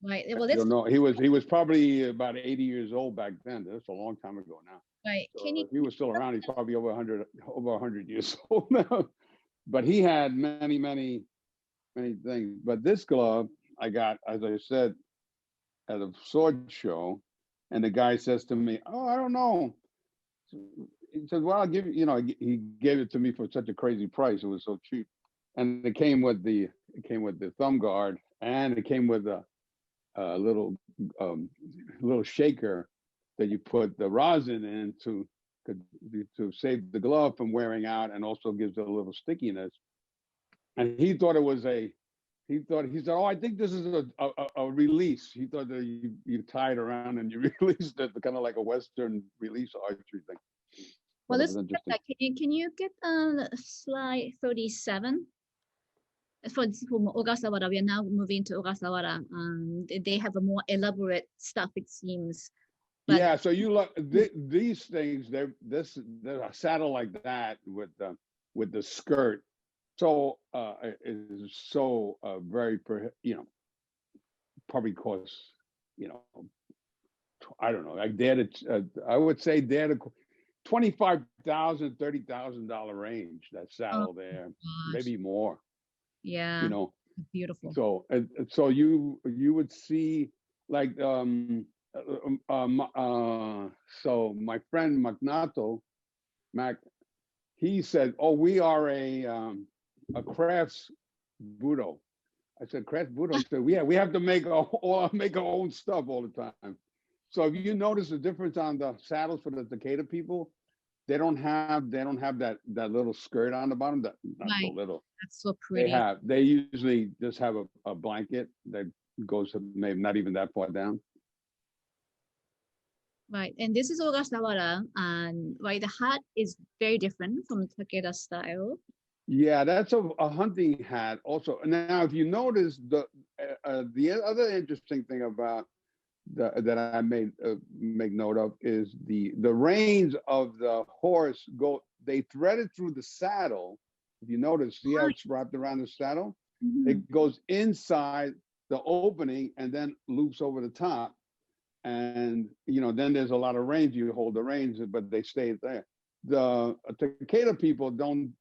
Right. Well, I don't know. He was probably about 80 years old back then. That's a long time ago now. Right. So Can you? if he was still around, he's probably over 100 years old now. But he had many things. But this glove I got, as I said, at a sword show, and the guy says to me, "Oh, I don't know." He said, "Well, I'll give you." You know, he gave it to me for such a crazy price. It was so cheap, and it came with the thumb guard, and it came with a little shaker that you put the rosin in to save the glove from wearing out, and also gives it a little stickiness. And he thought it was he said, "Oh, I think this is a release." He thought that you tie it around and you released it, kind of like a Western release archery thing. Well, But it let's was get interesting. that. Can you get slide 37? For Ogasawara, we are now moving to Ogasawara. They have a more elaborate stuff, it seems. But Yeah, so you look these things. They're a saddle like that with the skirt. So is so very probably costs I don't know, like I would say they're the $25,000, $30,000 range, that oh saddle there, gosh, maybe more, yeah, beautiful. so you would see like so my friend Mac, he said, "Oh, we are a crafts budo." I said, "Crafts budo?" He said, "Yeah, we have to make our own stuff all the time." So if you notice the difference on the saddles for the Takeda people, they don't have that little skirt on the bottom. That not so Right. little. That's so pretty. They usually just have a blanket that goes maybe not even that far down. Right, and this is Ogasawara, and right, the hat is very different from Takeda style. Yeah, that's a hunting hat also. Now, if you notice, the other interesting thing about that I make note of is the reins of the horse they thread it through the saddle. If you notice, see how it's wrapped around the saddle? Mm-hmm. It goes inside the opening and then loops over the top. And then there's a lot of reins. You hold the reins, but they stay there. The Takeda people don't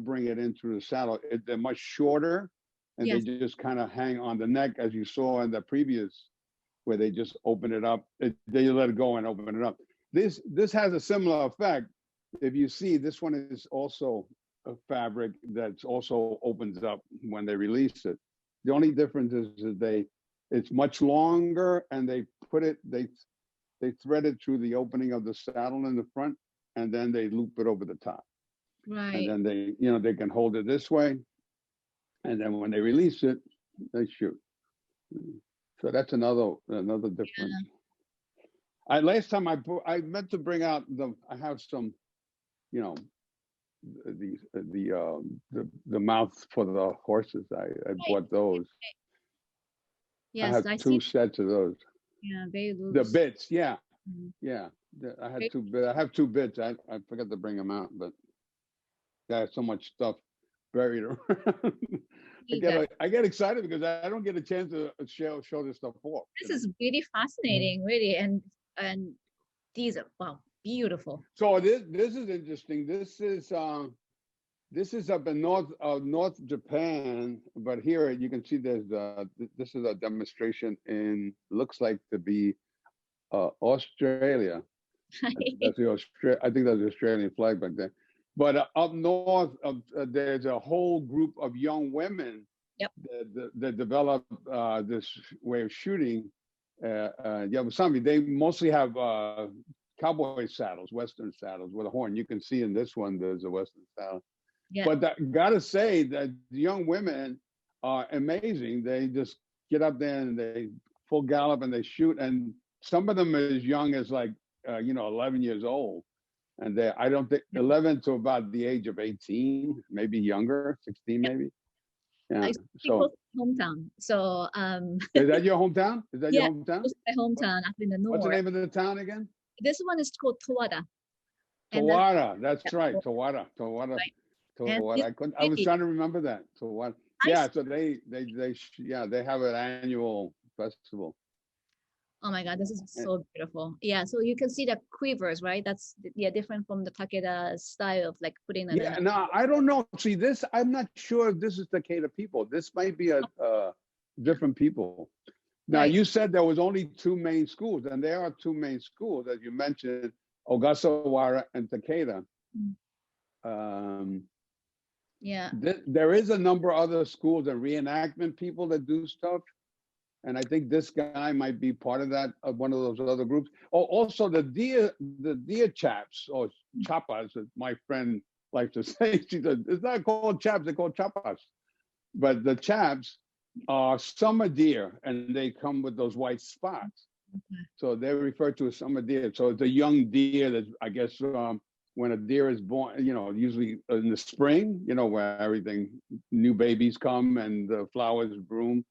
bring it in through the saddle. They're much shorter, and Yes. they just kind of hang on the neck, as you saw in the previous, where they just open it up. They let it go and open it up. This has a similar effect. If you see, this one is also a fabric that also opens up when they release it. The only difference is that it's much longer, and they thread it through the opening of the saddle in the front, and then they loop it over the top. Right. And then they can hold it this way, and then when they release it, they shoot. So that's another difference. Yeah. Last time I meant to bring out I have some, the mouth for the horses. I bought those. Yes, I have two sets of those. Yeah, very loose. The bits, yeah. Mm-hmm. Yeah. I had two bits. I have two bits. I forgot to bring them out, but I have so much stuff buried around. I get excited because I don't get a chance to show this stuff off. This is really fascinating, really, and these are beautiful. So this is interesting. This is up in North Japan, but here you can see there's this is a demonstration in, looks like to be Australia. That's I think that's the Australian flag back there. But up north, there's a whole group of young women that develop this way of shooting. Yabusame, they mostly have cowboy saddles, Western saddles with a horn. You can see in this one, there's a Western saddle. Yeah. But gotta say that the young women are amazing. They just get up there and they full gallop and they shoot. And some of them as young as 11 years old. And I don't think 11 to about the age of 18, maybe younger, 16 maybe. Yeah. So hometown. So is that your hometown? Is that your hometown? It's my hometown up in the north. What's the name of the town again? This one is called Towada. Towada, that's right. Towada. I was trying to remember that. Towada. Yeah, so they have an annual festival. Oh my God, this is so beautiful. Yeah, so you can see the quivers, right? That's different from the Takeda style of like putting it Yeah, in. no, I don't know. See, this, I'm not sure if this is Takeda people. This might be a different people. Now, Right. you said there was only two main schools, and there are two main schools, as you mentioned, Ogasawara and Takeda. Um, Yeah. there is a number of other schools and reenactment people that do stuff. And I think this guy might be part of that, of one of those other groups. Oh, also the deer chaps, or chapas, as my friend likes to say. She said, it's not called chaps, they're called chapas. But the chaps are summer deer, and they come with those white spots. Okay. So they're referred to as summer deer. So it's a young deer that, I guess, when a deer is born, usually in the spring, where everything, new babies come and the flowers bloom.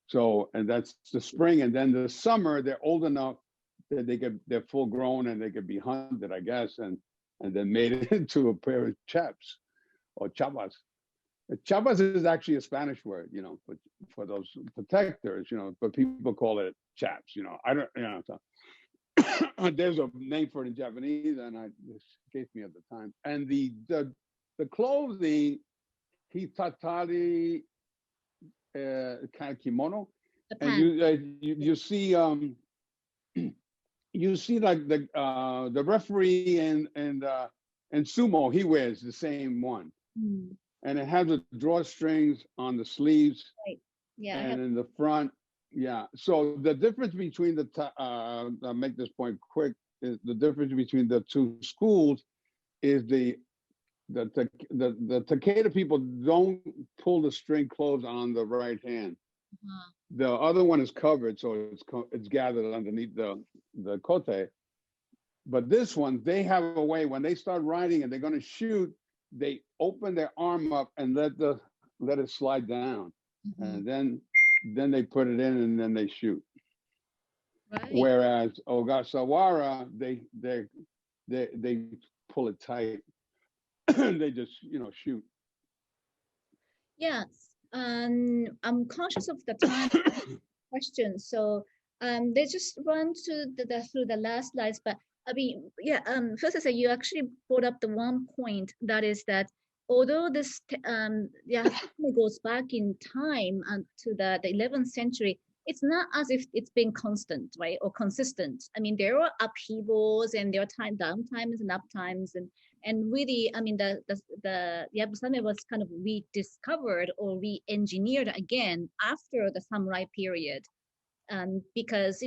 So, and that's the spring, and then the summer, they're old enough that they're full grown and they could be hunted, I guess, and then made it into a pair of chaps or chavas. Chavas is actually a Spanish word, for those protectors, but people call it chaps, I don't, so there's a name for it in Japanese, and it escaped me at the time. And the clothing, hitatari, kind of kimono, and you see you see like the referee and sumo, he wears the same one, and it has the drawstrings on the sleeves, Right. Yeah. and in the front. Yeah. So the difference between I'll make this point quick, is the difference between the two schools is the Takeda people don't pull the string closed on the right hand. The other one is covered, so it's gathered underneath the kote. But this one, they have a way, when they start riding and they're going to shoot, they open their arm up and let it slide down, and then they put it in and then they shoot. Right. Whereas Ogasawara, they pull it tight. They just shoot. Yes. I'm conscious of the time question, so let's just run to through the last slides. But I mean, yeah. First, I say you actually brought up the one point, that is that although this goes back in time to the 11th century, it's not as if it's been constant, right, or consistent. I mean, there are upheavals and there are downtimes and uptimes, and really, I mean, the Yabusame was kind of rediscovered or re-engineered again after the samurai period, because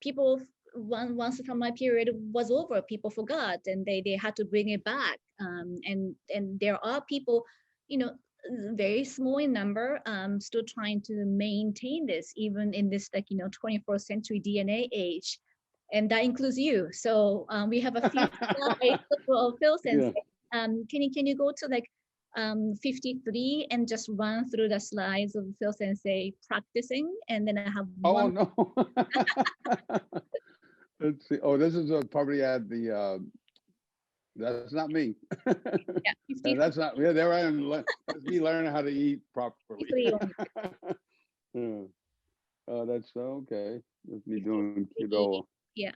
people, once the samurai period was over, people forgot, and they had to bring it back, and there are people, very small in number, still trying to maintain this even in this 21st century DNA age, and that includes you. So we have a few slides of Phil Sensei. Yeah. Can you go to 53 and just run through the slides of Phil Sensei practicing, and then I have one. Oh no. Let's see. Oh, this is probably at the. That's not me. Yeah, that's not. Yeah, there I am. That's me learning how to eat properly. Yeah. Oh, that's okay. That's me doing Kudo. Yeah.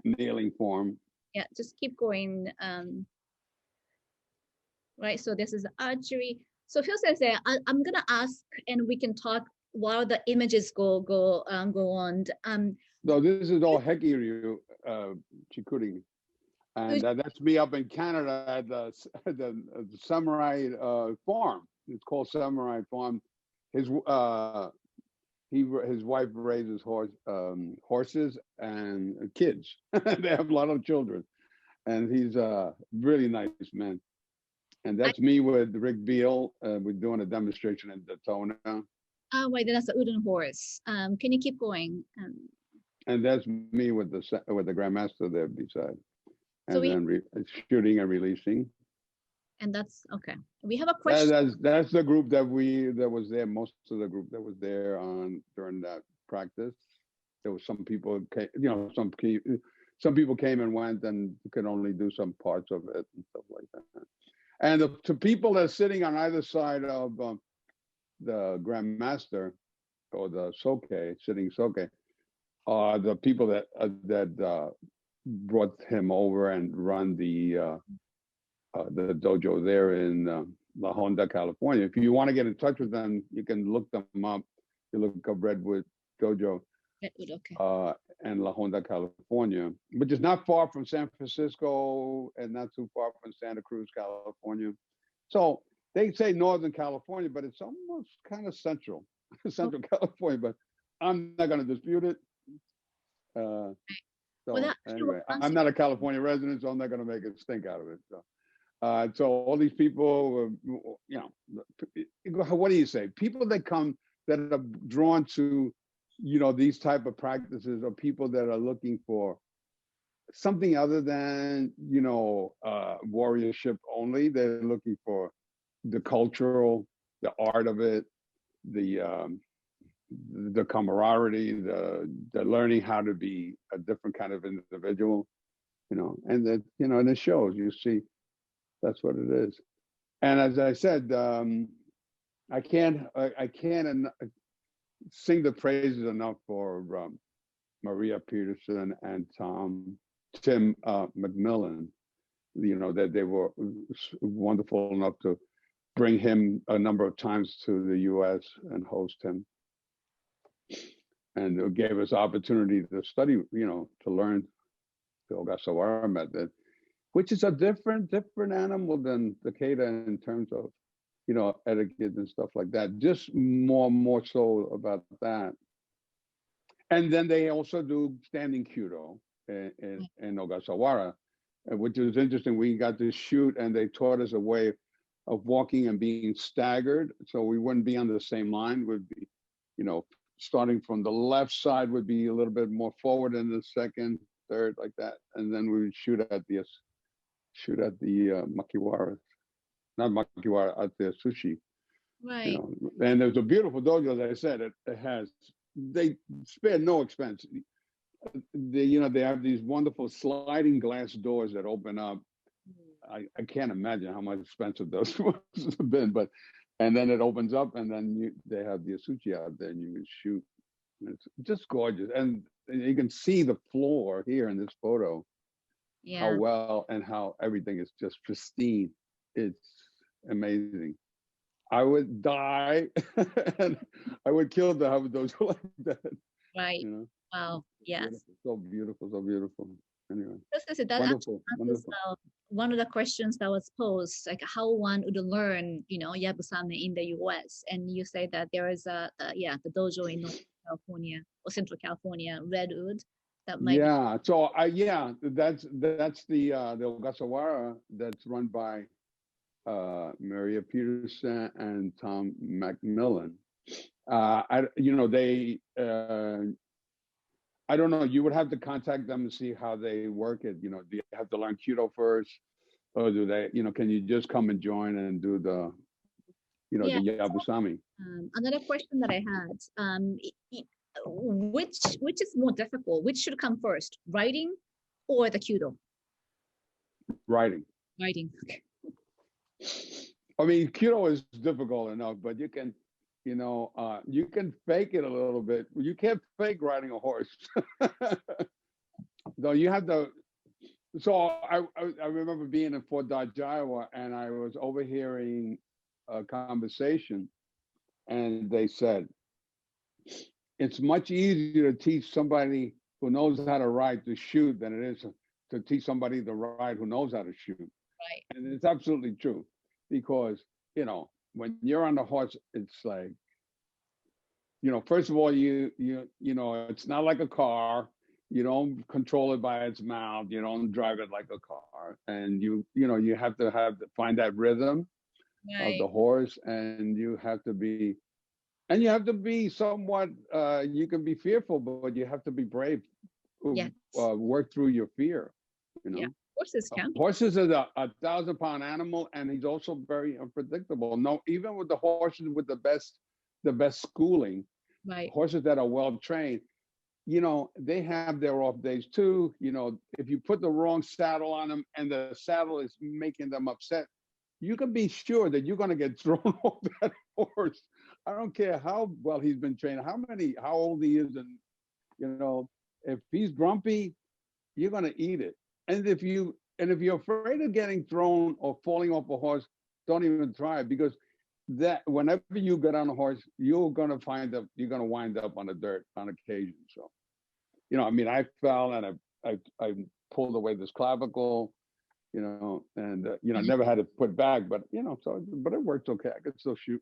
Kneeling form. Yeah, just keep going. Right. So this is archery. So Phil says that I'm gonna ask, and we can talk while the images go on. No, this is all Hekiryu Chikuri. And that's me up in Canada at the Samurai farm. It's called Samurai Farm. His wife raises horses and kids. They have a lot of children, and he's a really nice man. And that's me with Rick Beal. We're doing a demonstration in Daytona. Oh, wait, that's the Udon horse. Can you keep going? And that's me with the Grandmaster there beside. And so then shooting and releasing. And that's okay. We have a question. That's the group that was there. Most of the group that was there during that practice. There was some people some people came and went and could only do some parts of it and stuff like that. And the people that are sitting on either side of the Grandmaster or the Soke, sitting Soke, the people that brought him over and run the dojo there in La Honda, California. If you want to get in touch with them, you can look them up. You look up Redwood Dojo. Redwood, okay. And La Honda, California, which is not far from San Francisco and not too far from Santa Cruz, California. So they say Northern California, but it's almost kind of central California, but I'm not going to dispute it. So anyway, I'm not a California resident, so I'm not going to make a stink out of it. So all these people, you know, what do you say? People that come that are drawn to, you know, these type of practices are people that are looking for something other than, you know, warriorship only. They're looking for the cultural, the art of it, the camaraderie, the learning how to be a different kind of individual, you know, and that, you know, and it shows. You see, that's what it is. And as I said, I can't sing the praises enough for Maria Peterson and Tim McMillan. You know, that they were wonderful enough to bring him a number of times to the U.S. and host him, and it gave us opportunity to study, you know, to learn the Ogasawara method, which is a different animal than the Kata in terms of, you know, etiquette and stuff like that. Just more so about that. And then they also do standing Kudo in Ogasawara, which is interesting. We got to shoot, and they taught us a way of walking and being staggered, so we wouldn't be on the same line. Would be, you know, starting from the left side would be a little bit more forward in the second, third, like that, and then we would shoot at the makiwara, not makiwara, at the sushi. Right. You know, and there's a beautiful dojo. As I said, it has. They spared no expense. You know, they have these wonderful sliding glass doors that open up. I can't imagine how much expensive those have been, but and then it opens up, and then they have the asuchi out there, and you can shoot. It's just gorgeous, and you can see the floor here in this photo. Yeah. How well and how everything is just pristine. It's amazing. I would die, and I would kill to have those like that. Right. You know? Wow. Yes. Beautiful, so beautiful. Anyway. That wonderful. One of the questions that was posed, like how one would learn, you know, Yabusame in the U.S. And you say that there is the dojo in North California or Central California, Redwood. That might. Yeah. So that's the Ogasawara that's run by Maria Peterson and Tom McMillan. I don't know. You would have to contact them and see how they work it. You know, do you have to learn Kudo first, or do they? You know, can you just come and join and do the, you know, the Yabusame? Another question that I had: which is more difficult? Which should come first, writing or the Kudo? Writing. Writing. I mean, Kudo is difficult enough, but you can. You know, you can fake it a little bit. You can't fake riding a horse. Though you have to. So I remember being in Fort Dodge, Iowa, and I was overhearing a conversation, and they said, it's much easier to teach somebody who knows how to ride to shoot than it is to teach somebody to ride who knows how to shoot. Right. And it's absolutely true, because, you know, when you're on the horse, it's like, you know, first of all, you know, it's not like a car. You don't control it by its mouth. You don't drive it like a car, and you know, you have to find that rhythm of the horse, and you have to be somewhat. You can be fearful, but you have to be brave. Yes. Work through your fear. You know. Yeah. Horses can. Horses is a 1,000-pound animal, and he's also very unpredictable. No, even with the horses with the best schooling, right? Horses that are well trained, you know, they have their off days too. You know, if you put the wrong saddle on them and the saddle is making them upset, you can be sure that you're going to get thrown off that horse. I don't care how well he's been trained, how old he is, and you know, If he's grumpy, you're gonna eat it. And if you're afraid of getting thrown or falling off a horse, don't even try it, because that whenever you get on a horse, you're gonna wind up on the dirt on occasion. So, I mean, I fell and I pulled away this clavicle, and never had it put back, but but it worked okay. I could still shoot.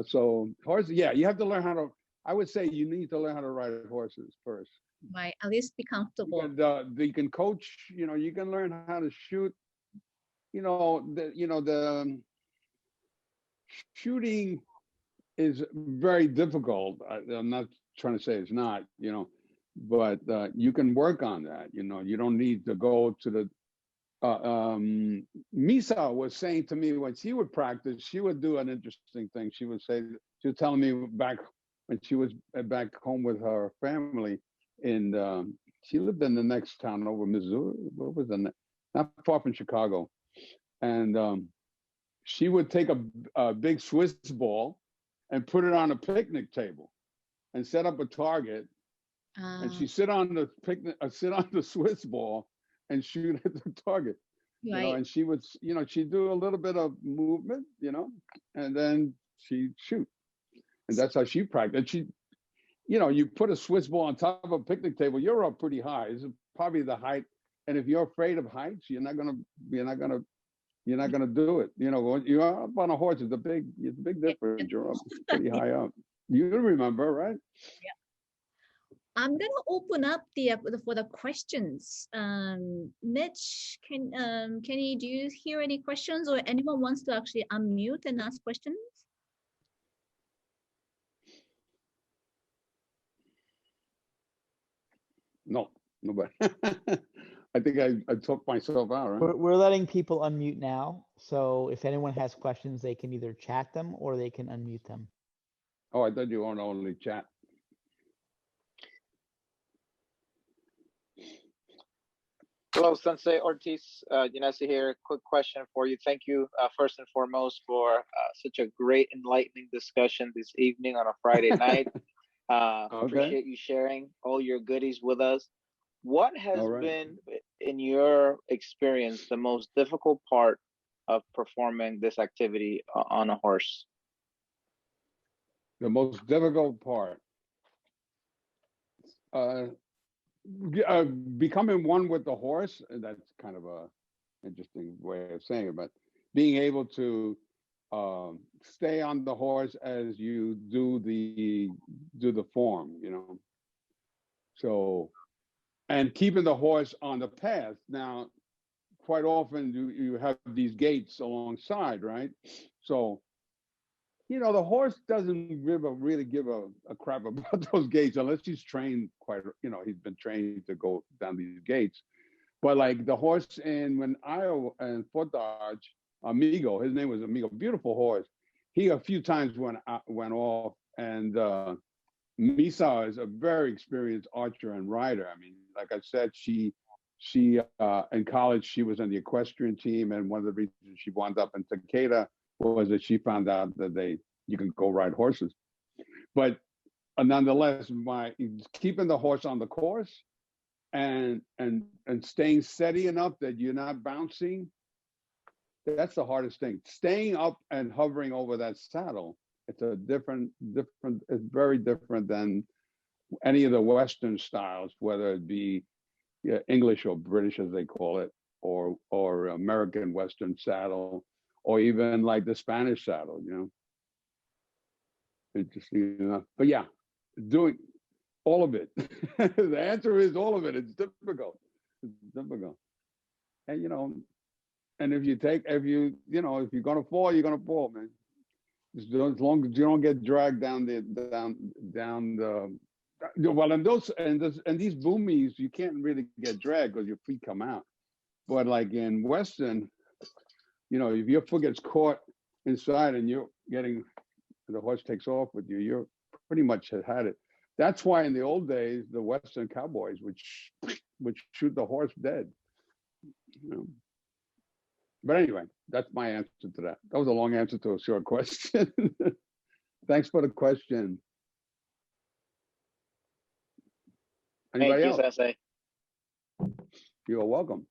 So horses, yeah, you have to learn how to. I would say you need to learn how to ride horses first. Right, at least be comfortable. You can coach. You can learn how to shoot. The shooting is very difficult. I'm not trying to say it's not. But you can work on that. You don't need to go to the. Misa was saying to me when she would practice, she would do an interesting thing. She was telling me back when she was back home with her family, and she lived in the next town over Missouri. What was the not far from Chicago, and she would take a big Swiss ball and put it on a picnic table, and set up a target, and she sit on the Swiss ball and shoot at the target. Right. And she would, she'd do a little bit of movement, and then she'd shoot. And that's how she practiced. You put a Swiss ball on top of a picnic table, you're up pretty high. It's probably the height. And if you're afraid of heights, you're not gonna do it. You're up on a horse, it's a big difference. You're up pretty high up. You remember, right? Yeah. I'm going to open up for the questions. Mitch, Kenny, do you hear any questions, or anyone wants to actually unmute and ask questions? No, nobody. I think I talked myself out, right? We're letting people unmute now. So if anyone has questions, they can either chat them or they can unmute them. Oh, I thought you want to only chat. Hello, Sensei Ortiz. Yanesi here. Quick question for you. Thank you, first and foremost, for such a great, enlightening discussion this evening on a Friday night. Okay. Appreciate you sharing all your goodies with us. What has All right. been, in your experience, the most difficult part of performing this activity on a horse? The most difficult part. Becoming one with the horse, and that's kind of a interesting way of saying it, but being able to stay on the horse as you do the form, so, and keeping the horse on the path. Now, quite often you have these gates alongside, right? So the horse doesn't really give a crap about those gates unless he's trained he's been trained to go down these gates. But like the horse when Io and Fort Dodge, Amigo, his name was Amigo, beautiful horse. He a few times went off, and Misa is a very experienced archer and rider. I mean, like I said, she in college, she was on the equestrian team, and one of the reasons she wound up in Takeda was that she found out that you can go ride horses. But nonetheless, keeping the horse on the course and staying steady enough that you're not bouncing, that's the hardest thing. Staying up and hovering over that saddle, it's very different than any of the Western styles, whether it be English or British, as they call it, or American Western saddle, or even like the Spanish saddle, It just, but yeah, doing all of it. The answer is all of it. It's difficult. And and if you're gonna fall, you're gonna fall, man. As long as you don't get dragged down the. Well, and these boomies, you can't really get dragged because your feet come out. But like in Western, if your foot gets caught inside and the horse takes off with you, you're pretty much had it. That's why in the old days, the Western cowboys would shoot the horse dead. But anyway, that's my answer to that. That was a long answer to a short question. Thanks for the question. Anybody Thank you, else? Sensei. You're welcome.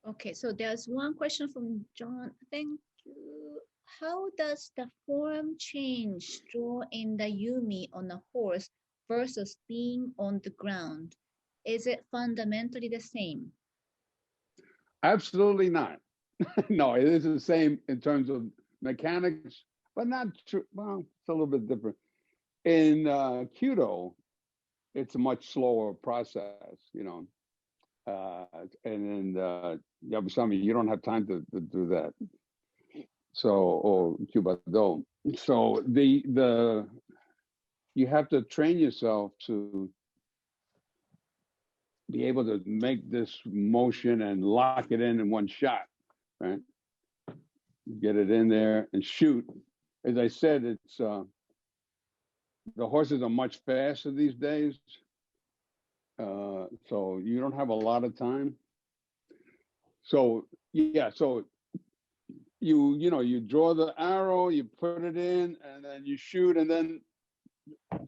Okay, so there's one question from John. Thank you. How does the form change drawing the yumi on a horse versus being on the ground? Is it fundamentally the same? Absolutely not. No, it is the same in terms of mechanics, but not true. Well, it's a little bit different. In Kudo, it's a much slower process, you know. And in Yabusame, you don't have time to do that. So, or Kyudo. So you have to train yourself to be able to make this motion and lock it in one shot, right? Get it in there and shoot. As I said, it's the horses are much faster these days, so you don't have a lot of time. So yeah, so you draw the arrow, you put it in, and then you shoot, and then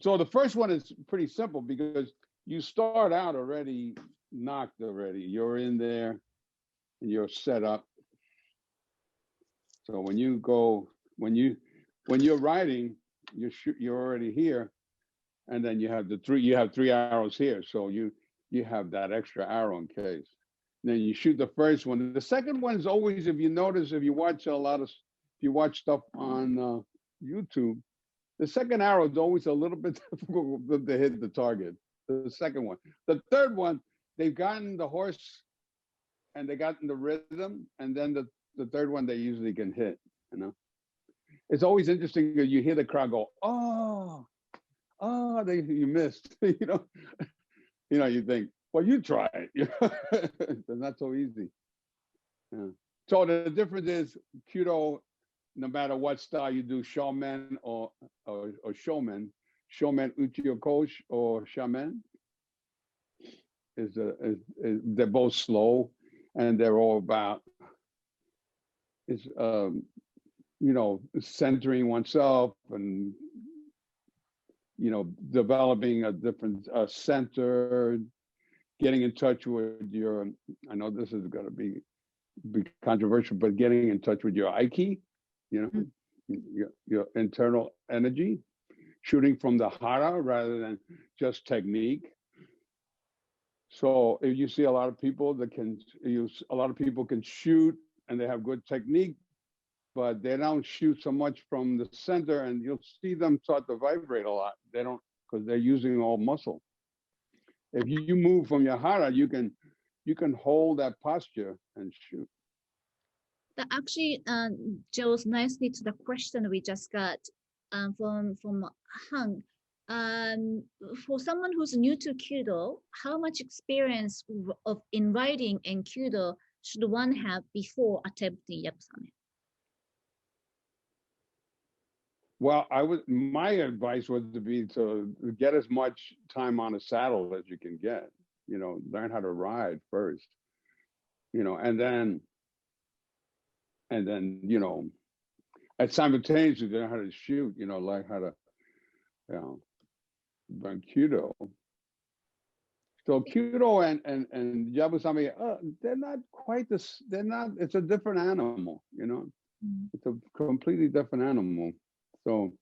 so the first one is pretty simple because you start out already knocked already. You're in there and you're set up. So when you're riding, you're already here, and then you have three arrows here. So you have that extra arrow in case. Then you shoot the first one. The second one is always, if you notice, if you watch stuff on YouTube, the second arrow is always a little bit difficult to hit the target. The second one. The third one, they've gotten the horse and they gotten the rhythm, and then the third one they usually can hit, you know. It's always interesting that you hear the crowd go, oh, you missed, you know. You think, well, you try it. It's not so easy. Yeah. So the difference is Kudo, no matter what style you do, shomen or shomen uchiyo or shaman, they're both slow, and they're all about centering oneself and developing a different center, getting in touch with your, I know this is going to be controversial, but getting in touch with your Aiki, your internal energy, shooting from the hara rather than just technique. So if you see a lot of people can shoot and they have good technique, but they don't shoot so much from the center, and you'll see them start to vibrate a lot. They don't, because they're using all muscle. If you move from your hara, you can hold that posture and shoot. That actually goes nicely to the question we just got from Hang. For someone who's new to Kudo, how much experience in riding and Kudo should one have before attempting Yabusame? Well, my advice would be to get as much time on a saddle as you can get. Learn how to ride first. And then and simultaneously learn how to shoot. Learn how to learn Kudo. So Kudo and Yabusame, they're not quite this. They're not. It's a different animal. It's a completely different animal. So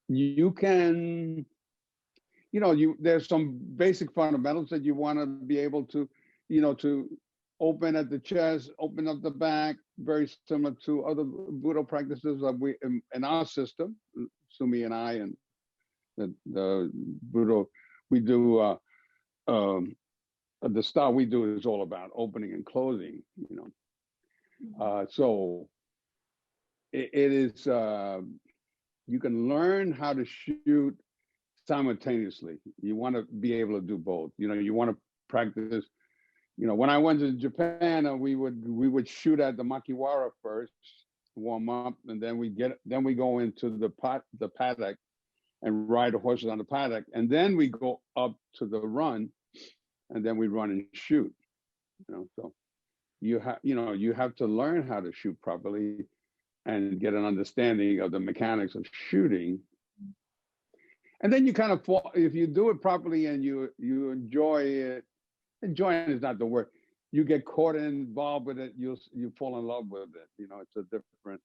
you can, there's some basic fundamentals that you want to be able to, to open at the chest, open up the back, very similar to other Budo practices that we in our system, Sumi and I, and the Budo, we do. The style we do is all about opening and closing. So it is. You can learn how to shoot simultaneously. You want to be able to do both. You want to practice. When I went to Japan, we would shoot at the makiwara first, warm up, and then we go into the paddock, and ride the horses on the paddock, and then we go up to the run, and then we run and shoot. So you have to learn how to shoot properly and get an understanding of the mechanics of shooting. And then you kind of fall, if you do it properly and you enjoy it. Enjoying is not the word. You get caught involved with it, you fall in love with it. You know, it's a different.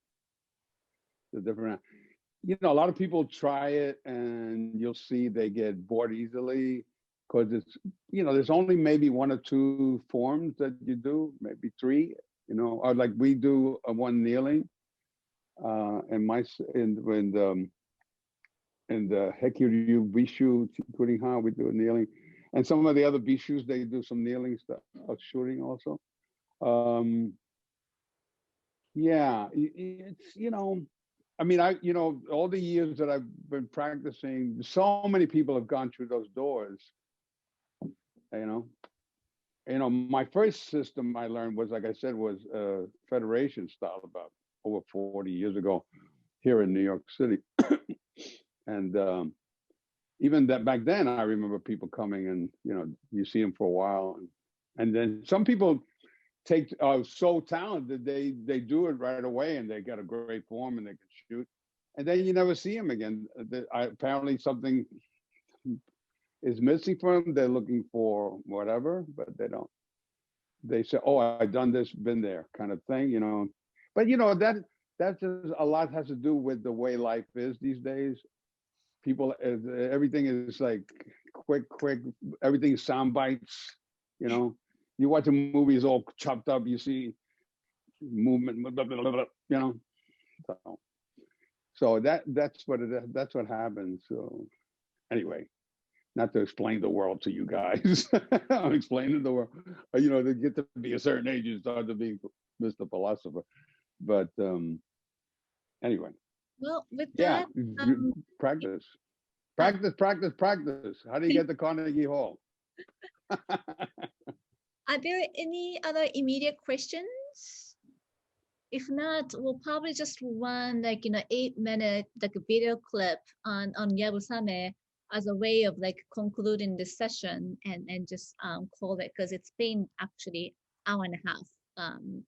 You know, a lot of people try it and you'll see they get bored easily because it's, you know, there's only maybe 1 or 2 forms that you do, maybe 3. You know, or like we do one kneeling, in the Hekiryu Bishu Kuriha, we do a kneeling. And some of the other bishus, they do some kneeling stuff, shooting also. Yeah, it's, you know, I mean, you know, all the years that I've been practicing, so many people have gone through those doors, you know. My first system I learned was, like I said, was Federation style about over 40 years ago here in New York City. And even that back then, I remember people coming and, you know, you see them for a while. And then some people are so talented, they do it right away and they got a great form and they can shoot. And then you never see them again. Apparently something is missing from them. They're looking for whatever, but they don't. They say, oh, I've done this, been there kind of thing, you know. But, you know, that just a lot has to do with the way life is these days. People, everything is like quick, everything is sound bites, you know. You watch a movie, it's all chopped up, you see movement, blah, blah, blah, blah, you know. So that's what happens. So anyway, not to explain the world to you guys. I'm explaining the world. You know, to get to be a certain age, you start to be Mr. Philosopher. But anyway. Well, with Yeah, that, practice. How do you get to Carnegie Hall? are there any other immediate questions? If not, we'll probably just run like, 8-minute like a video clip on Yabusame as a way of like concluding this session and just call it, because it's been actually hour and a half.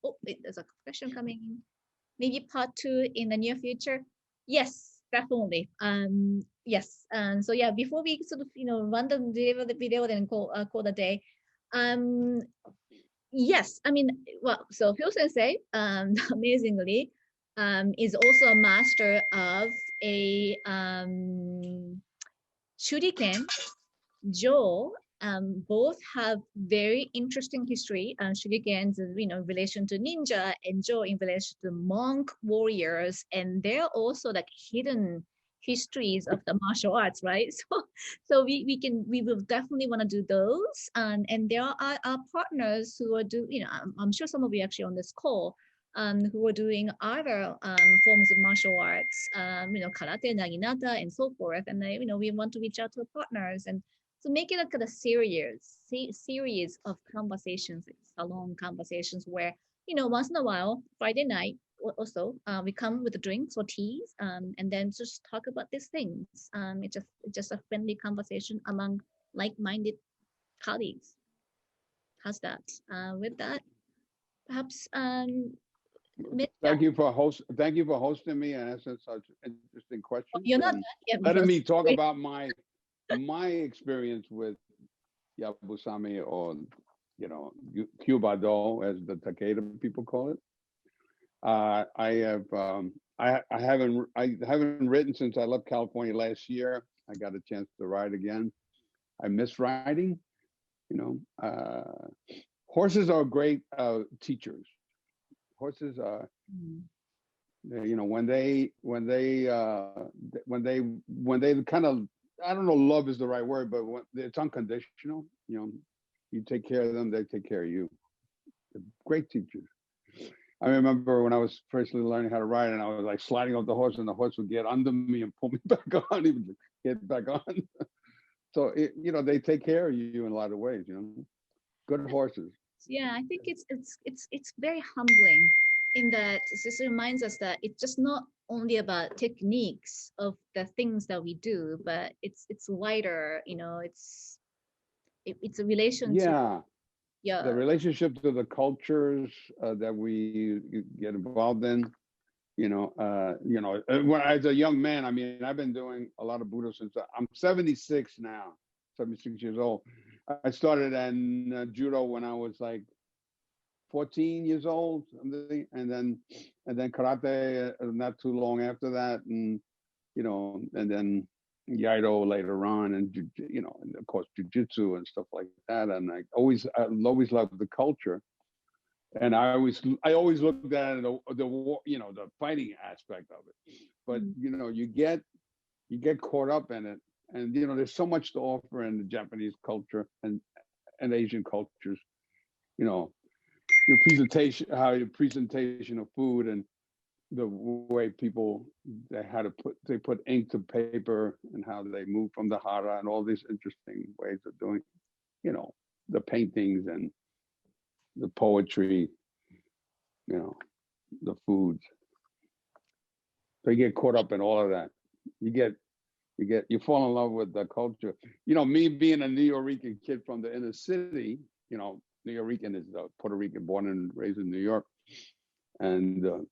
Oh, wait, there's a question coming in. Maybe part 2 in the near future. Yes, definitely. Yes. So yeah, before we sort of run the video, then call the day. Yes, I mean, well, so Phil Sensei, amazingly, is also a master of a shuriken, Jo. Both have very interesting history. Shurikens, in relation to ninja, and Jo in relation to monk warriors, and they're also like hidden histories of the martial arts, right? So we will definitely want to do those. And there are our partners who are I'm sure some of you actually on this call, who are doing other forms of martial arts, karate, naginata, and so forth. And we want to reach out to the partners and so make it like a series of conversations, salon conversations where, once in a while, Friday night also, we come with the drinks or teas, and then just talk about these things. It's just a friendly conversation among like-minded colleagues. How's that? With that, perhaps Thank you for hosting me and asking such interesting questions. You're not yet. Letting me talk about my experience with Yabusame, or Kyubado, as the Takeda people call it. I haven't written since I left California last year. I got a chance to ride again. I miss riding. Horses are great teachers. Horses are, when they kind of, I don't know, love is the right word, but when it's unconditional. You take care of them, they take care of you. They're great teachers. I remember when I was first learning how to ride, and I was like sliding off the horse, and the horse would get under me and pull me back on, even get back on. So they take care of you in a lot of ways. Good horses. Yeah, I think it's very humbling in that it just reminds us that it's just not only about techniques of the things that we do, but it's wider. It's a relation to the relationship to the cultures that we get involved in. When as a young man, I mean, I've been doing a lot of Budo since I'm 76 now, 76 years old. I started in judo when I was like 14 years old, and then karate not too long after that, and then Iaido later on, and and of course jujitsu and stuff like that. And I always loved the culture. And I always looked at the fighting aspect of it, but you get caught up in it, and there's so much to offer in the Japanese culture and Asian cultures. Your presentation of food, and the way people they put ink to paper, and how they move from the hara, and all these interesting ways of doing, the paintings and the poetry, the foods. So you get caught up in all of that. You fall in love with the culture. Me being a New Yorican kid from the inner city, New Yorican is Puerto Rican, born and raised in New York. And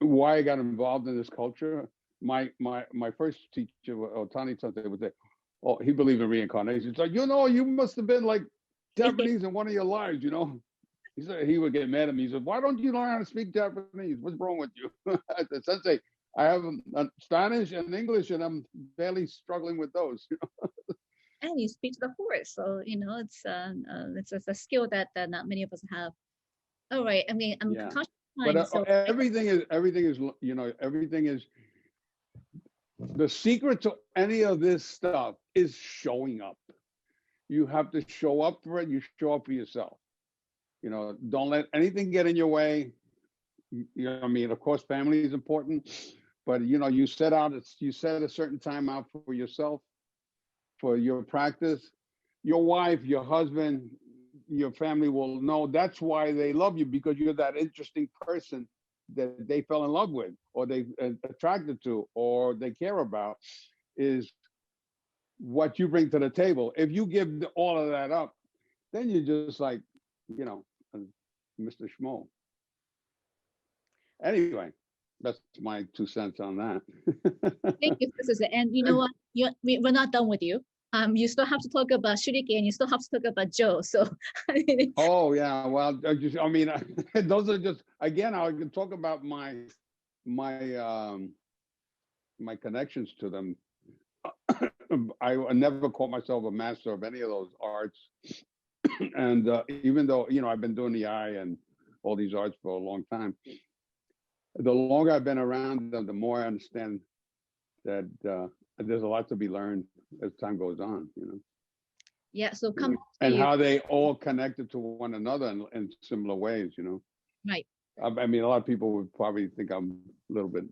why I got involved in this culture, my first teacher, Otani Sensei, would say, oh, he believed in reincarnation. It's like, you must have been like Japanese in one of your lives, He said he would get mad at me. He said, "Why don't you learn how to speak Japanese? What's wrong with you?" I said, "Sensei, I have Spanish and English, and I'm barely struggling with those." And you speak to the horse, so it's a skill that not many of us have. All right, I mean, I'm conscious of time, But everything is the secret to any of this stuff is showing up. You have to show up for it. You show up for yourself. Don't let anything get in your way. I mean, of course, family is important, but you set a certain time out for yourself, for your practice. Your wife, your husband, your family will know that's why they love you, because you're that interesting person that they fell in love with, or they attracted to, or they care about, is what you bring to the table. If you give all of that up, then you're just like, Mr. Schmo. Anyway, that's my 2 cents on that. Thank you, Sensei. And you know what? We're not done with you. You still have to talk about shuriken. You still have to talk about Joe. So. Oh yeah, well, those are just, again, I can talk about my connections to them. I never called myself a master of any of those arts, and even though I've been doing the eye and all these arts for a long time, the longer I've been around them, the more I understand that there's a lot to be learned as time goes on. Yeah. So come and how they all connected to one another in similar ways. Right. I mean, a lot of people would probably think I'm a little bit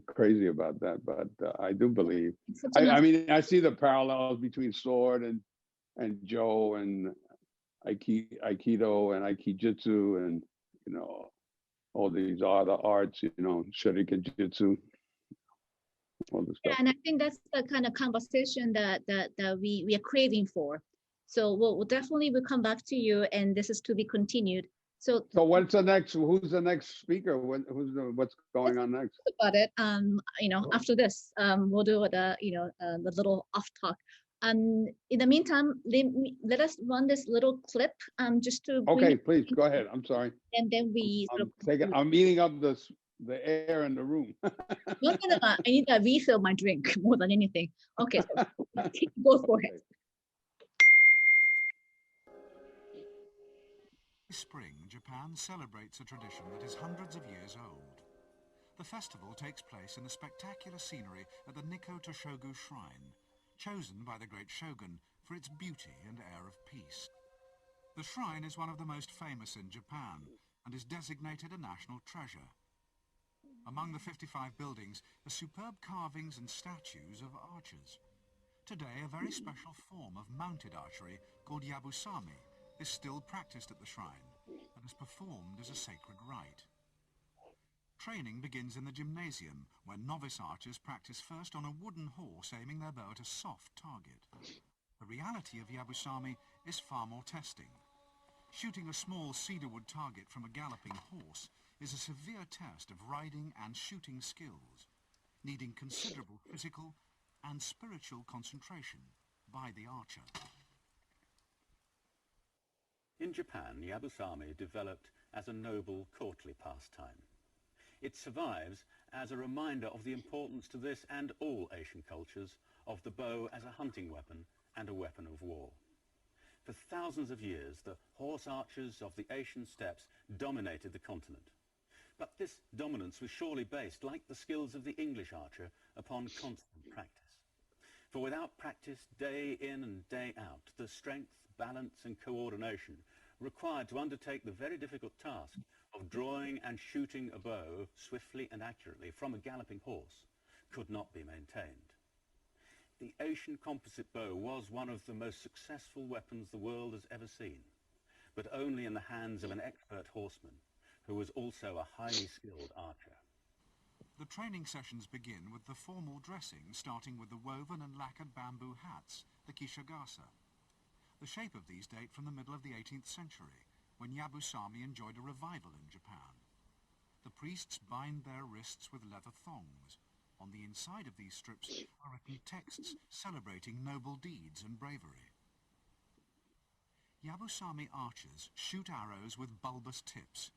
crazy about that, but I do believe. I mean, I see the parallels between sword and Joe and Aikido and Aikijitsu and all these other arts, Shuriken Jitsu, all this stuff. Yeah, and I think that's the kind of conversation that we are craving for. So we'll definitely come back to you, and this is to be continued. So what's the next? Who's the next speaker? What's going on next? About it, after this, we'll do the little off talk. In the meantime, let us run this little clip, just to. Okay, please go ahead. I'm sorry. And then we. I'm eating up the air in the room. No. I need to refill my drink more than anything. Okay, so go for it. This spring, Japan celebrates a tradition that is hundreds of years old. The festival takes place in the spectacular scenery at the Nikko Toshogu Shrine, chosen by the great shogun for its beauty and air of peace. The shrine is one of the most famous in Japan and is designated a national treasure. Among the 55 buildings are superb carvings and statues of archers. Today, a very special form of mounted archery called Yabusame is still practiced at the shrine and is performed as a sacred rite. Training begins in the gymnasium, where novice archers practice first on a wooden horse aiming their bow at a soft target. The reality of Yabusame is far more testing. Shooting a small cedarwood target from a galloping horse is a severe test of riding and shooting skills, needing considerable physical and spiritual concentration by the archer. In Japan, Yabusame developed as a noble courtly pastime. It survives as a reminder of the importance to this and all Asian cultures of the bow as a hunting weapon and a weapon of war. For thousands of years, the horse archers of the Asian steppes dominated the continent. But this dominance was surely based, like the skills of the English archer, upon constant practice. For without practice, day in and day out, the strength, balance and coordination required to undertake the very difficult task of drawing and shooting a bow swiftly and accurately from a galloping horse could not be maintained. The Asian composite bow was one of the most successful weapons the world has ever seen, but only in the hands of an expert horseman who was also a highly skilled archer. The training sessions begin with the formal dressing, starting with the woven and lacquered bamboo hats, the kishigasa. The shape of these date from the middle of the 18th century, when Yabusame enjoyed a revival in Japan. The priests bind their wrists with leather thongs. On the inside of these strips are written texts celebrating noble deeds and bravery. Yabusame archers shoot arrows with bulbous tips.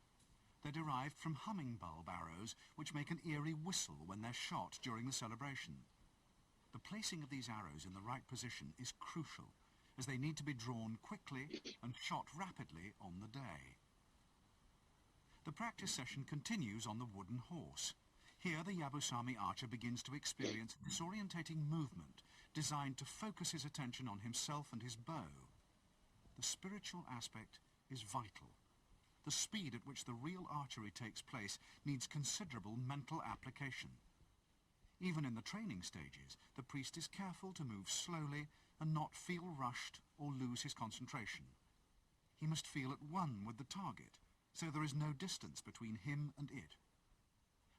They're derived from humming bulb arrows, which make an eerie whistle when they're shot during the celebration. The placing of these arrows in the right position is crucial, as they need to be drawn quickly and shot rapidly on the day. The practice session continues on the wooden horse. Here the Yabusame archer begins to experience disorientating movement designed to focus his attention on himself and his bow. The spiritual aspect is vital. The speed at which the real archery takes place needs considerable mental application. Even in the training stages, the priest is careful to move slowly and not feel rushed or lose his concentration. He must feel at one with the target, so there is no distance between him and it.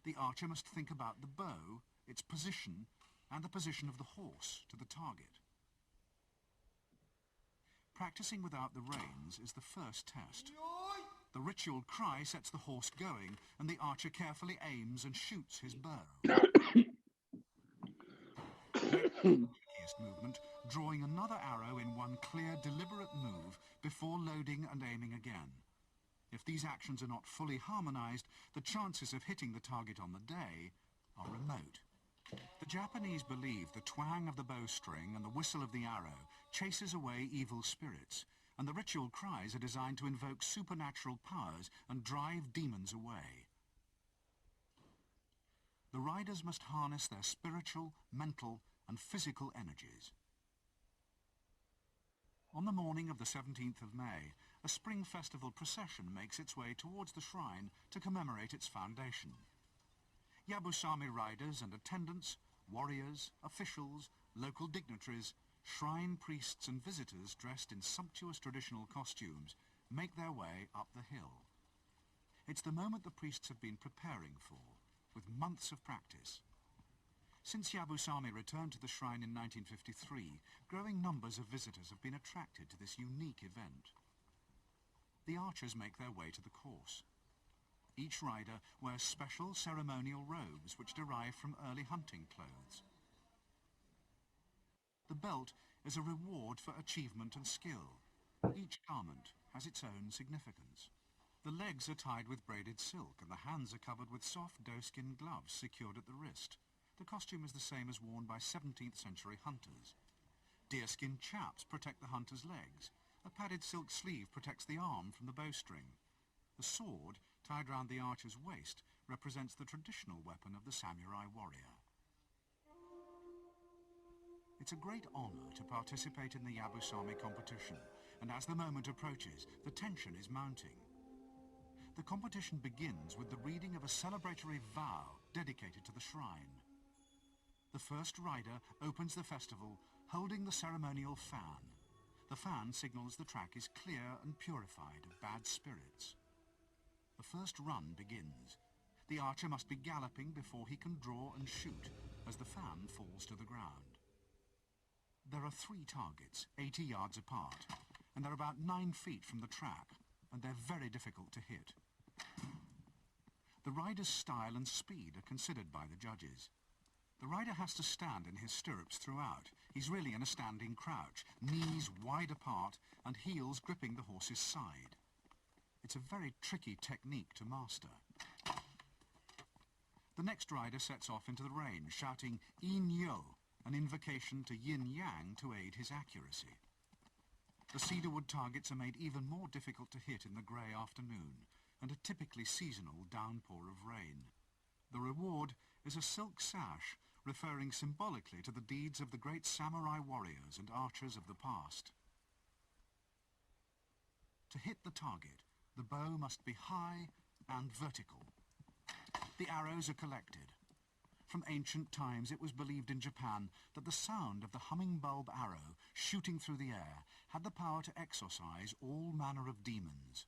The archer must think about the bow, its position, and the position of the horse to the target. Practicing without the reins is the first test. The ritual cry sets the horse going, and the archer carefully aims and shoots his bow. Movement, drawing another arrow in one clear, deliberate move before loading and aiming again. If these actions are not fully harmonized, the chances of hitting the target on the day are remote. The Japanese believe the twang of the bowstring and the whistle of the arrow chases away evil spirits, and the ritual cries are designed to invoke supernatural powers and drive demons away. The riders must harness their spiritual, mental, and physical energies. On the morning of the 17th of May, a spring festival procession makes its way towards the shrine to commemorate its foundation. Yabusame riders and attendants, warriors, officials, local dignitaries, shrine priests and visitors dressed in sumptuous traditional costumes make their way up the hill. It's the moment the priests have been preparing for, with months of practice. Since Yabusame returned to the shrine in 1953, growing numbers of visitors have been attracted to this unique event. The archers make their way to the course. Each rider wears special ceremonial robes which derive from early hunting clothes. The belt is a reward for achievement and skill. Each garment has its own significance. The legs are tied with braided silk and the hands are covered with soft doeskin gloves secured at the wrist. The costume is the same as worn by 17th century hunters. Deerskin chaps protect the hunter's legs. A padded silk sleeve protects the arm from the bowstring. The sword, tied round the archer's waist, represents the traditional weapon of the samurai warrior. It's a great honor to participate in the Yabusame competition, and as the moment approaches, the tension is mounting. The competition begins with the reading of a celebratory vow dedicated to the shrine. The first rider opens the festival holding the ceremonial fan. The fan signals the track is clear and purified of bad spirits. The first run begins. The archer must be galloping before he can draw and shoot as the fan falls to the ground. There are 3 targets, 80 yards apart, and they're about 9 feet from the track, and they're very difficult to hit. The rider's style and speed are considered by the judges. The rider has to stand in his stirrups throughout. He's really in a standing crouch, knees wide apart and heels gripping the horse's side. It's a very tricky technique to master. The next rider sets off into the rain, shouting "In-yo," an invocation to yin-yang to aid his accuracy. The cedarwood targets are made even more difficult to hit in the grey afternoon and a typically seasonal downpour of rain. The reward is a silk sash, referring symbolically to the deeds of the great samurai warriors and archers of the past. To hit the target, the bow must be high and vertical. The arrows are collected. From ancient times, it was believed in Japan that the sound of the humming bulb arrow shooting through the air had the power to exorcise all manner of demons.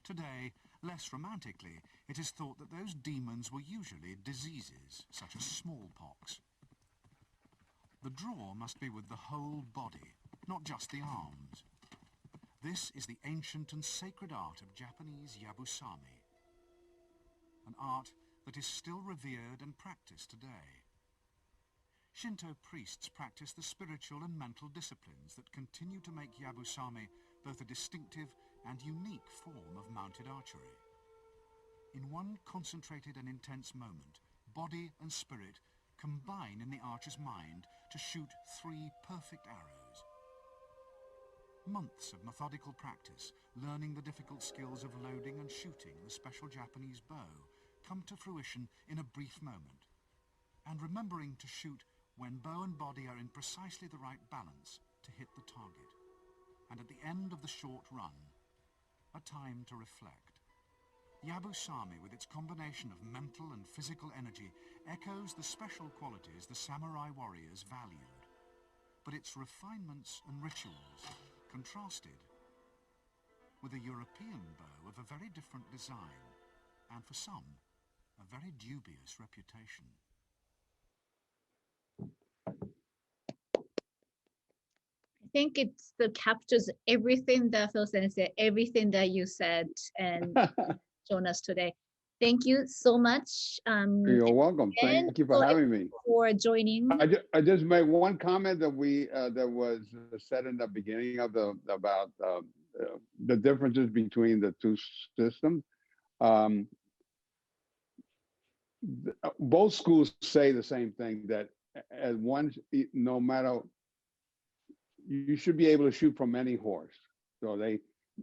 Today, less romantically, it is thought that those demons were usually diseases, such as smallpox. The draw must be with the whole body, not just the arms. This is the ancient and sacred art of Japanese Yabusame, an art that is still revered and practiced today. Shinto priests practice the spiritual and mental disciplines that continue to make Yabusame both a distinctive and unique form of mounted archery. In one concentrated and intense moment, body and spirit combine in the archer's mind to shoot 3 perfect arrows. Months of methodical practice, learning the difficult skills of loading and shooting the special Japanese bow, come to fruition in a brief moment, and remembering to shoot when bow and body are in precisely the right balance to hit the target, and at the end of the short run, a time to reflect. Yabusame, with its combination of mental and physical energy, echoes the special qualities the samurai warriors valued, but its refinements and rituals contrasted with a European bow of a very different design, and for some, a very dubious reputation. I think it's the captures everything that Phil Sensei, everything that you said and shown us today. Thank you so much. You're welcome. Thank you for having me. For joining. I just made one comment that we that was said in the beginning of about the differences between the two systems. Both schools say the same thing, that as one, no matter, you should be able to shoot from any horse. So they,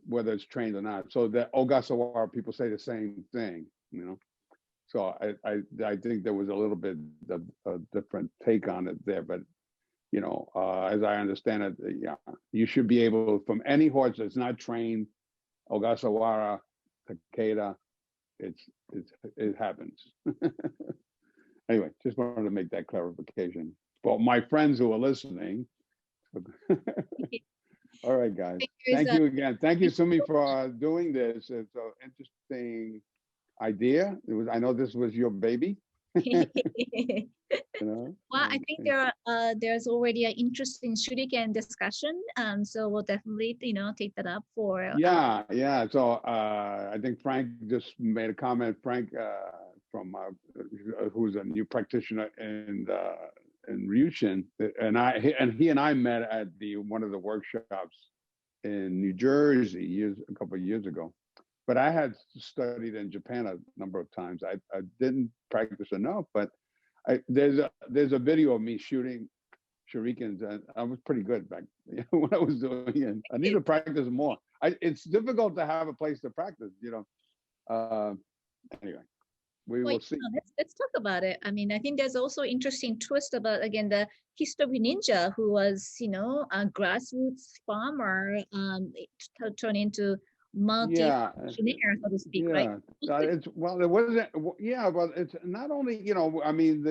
whether it's trained or not. So the Ogasawara people say the same thing, you know. So I think there was a little bit of a different take on it there, but you know, as I understand it, yeah, you should be able, from any horse that's not trained, Ogasawara, Takeda, it happens. Anyway, just wanted to make that clarification. But my friends who are listening, all right, guys. Thank you again. Thank you, Sumi, for doing this. It's an interesting idea. I know this was your baby. You know? Well, I think there's already an interesting shuriken discussion. So we'll definitely, take that up for. Yeah. So I think Frank just made a comment. Frank from who's a new practitioner in Ryushin, and he and I met at one of the workshops in New Jersey a couple of years ago. But I had studied in Japan a number of times. I didn't practice enough, but there's a video of me shooting shurikens, and I was pretty good back when I was doing it. I need to practice more. It's difficult to have a place to practice, Anyway, we will see. Let's talk about it. I mean, I think there's also interesting twist about, again, the history ninja who was, a grassroots farmer, turned into multi-millionaire, so to speak, right? It wasn't. Yeah, but it's not only, I mean,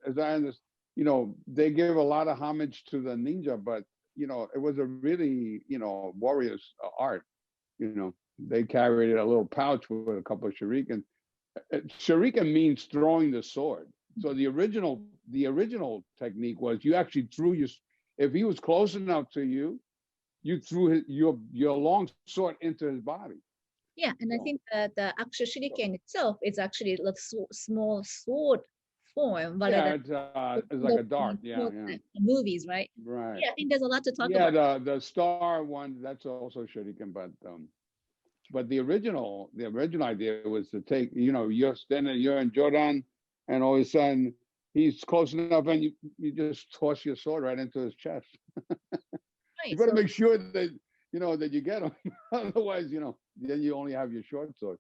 as I understand, they give a lot of homage to the ninja, but it was a really, warrior's art. They carried a little pouch with a couple of shuriken. Shuriken means throwing the sword. So the original technique was you actually threw if he was close enough to you, you threw your long sword into his body. Yeah, and I think that the actual shuriken itself is actually like small sword form, rather Yeah, than it's like a dart. Yeah, yeah. movies, right? Right. Yeah, I think there's a lot to talk Yeah, about. the star one, that's also shuriken, but the original idea was to take, you're standing, you're in Jordan, and all of a sudden he's close enough, and you just toss your sword right into his chest. You Right. got to So make sure that that you get him. Otherwise, then you only have your short sword.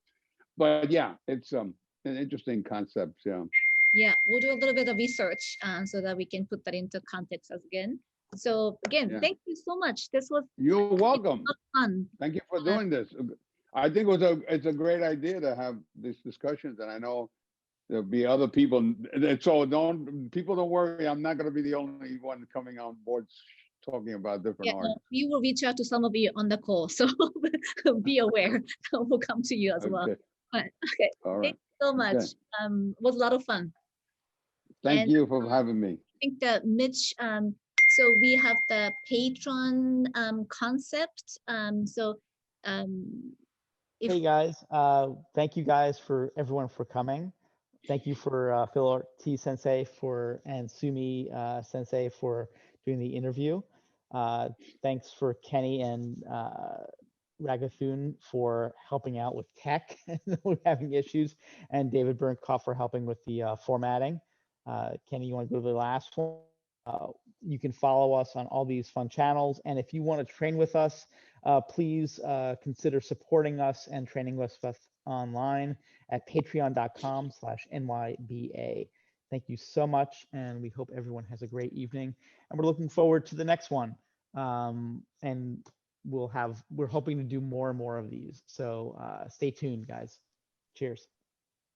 But yeah, it's an interesting concept. Yeah. yeah, we'll do a little bit of research so that we can put that into context again. So again, Yeah. thank you so much. This was You're welcome. fun. Thank you for doing this. I think it's a great idea to have these discussions, and I know there'll be other people. And so people don't worry. I'm not going to be the only one coming on board talking about different Yeah, art. no, we will reach out to some of you on the call, so be aware. We'll come to you as well. Okay. But, okay, All right. thank you so much. Okay. It was a lot of fun. Thank And you for having me. I think that Mitch, so we have the patron concept. Hey guys, thank you guys for everyone for coming. Thank you for Phil Ortiz Sensei and Sumi Sensei for doing the interview. Thanks for Kenny and Ragathun for helping out with tech. We're having issues, and David Burnkoff for helping with the formatting. Kenny, you want to go to the last one? You can follow us on all these fun channels, and if you want to train with us, please consider supporting us and training with us online at patreon.com/nyba. Thank you so much, and we hope everyone has a great evening. And we're looking forward to the next one. And we're hoping to do more and more of these. So stay tuned, guys. Cheers.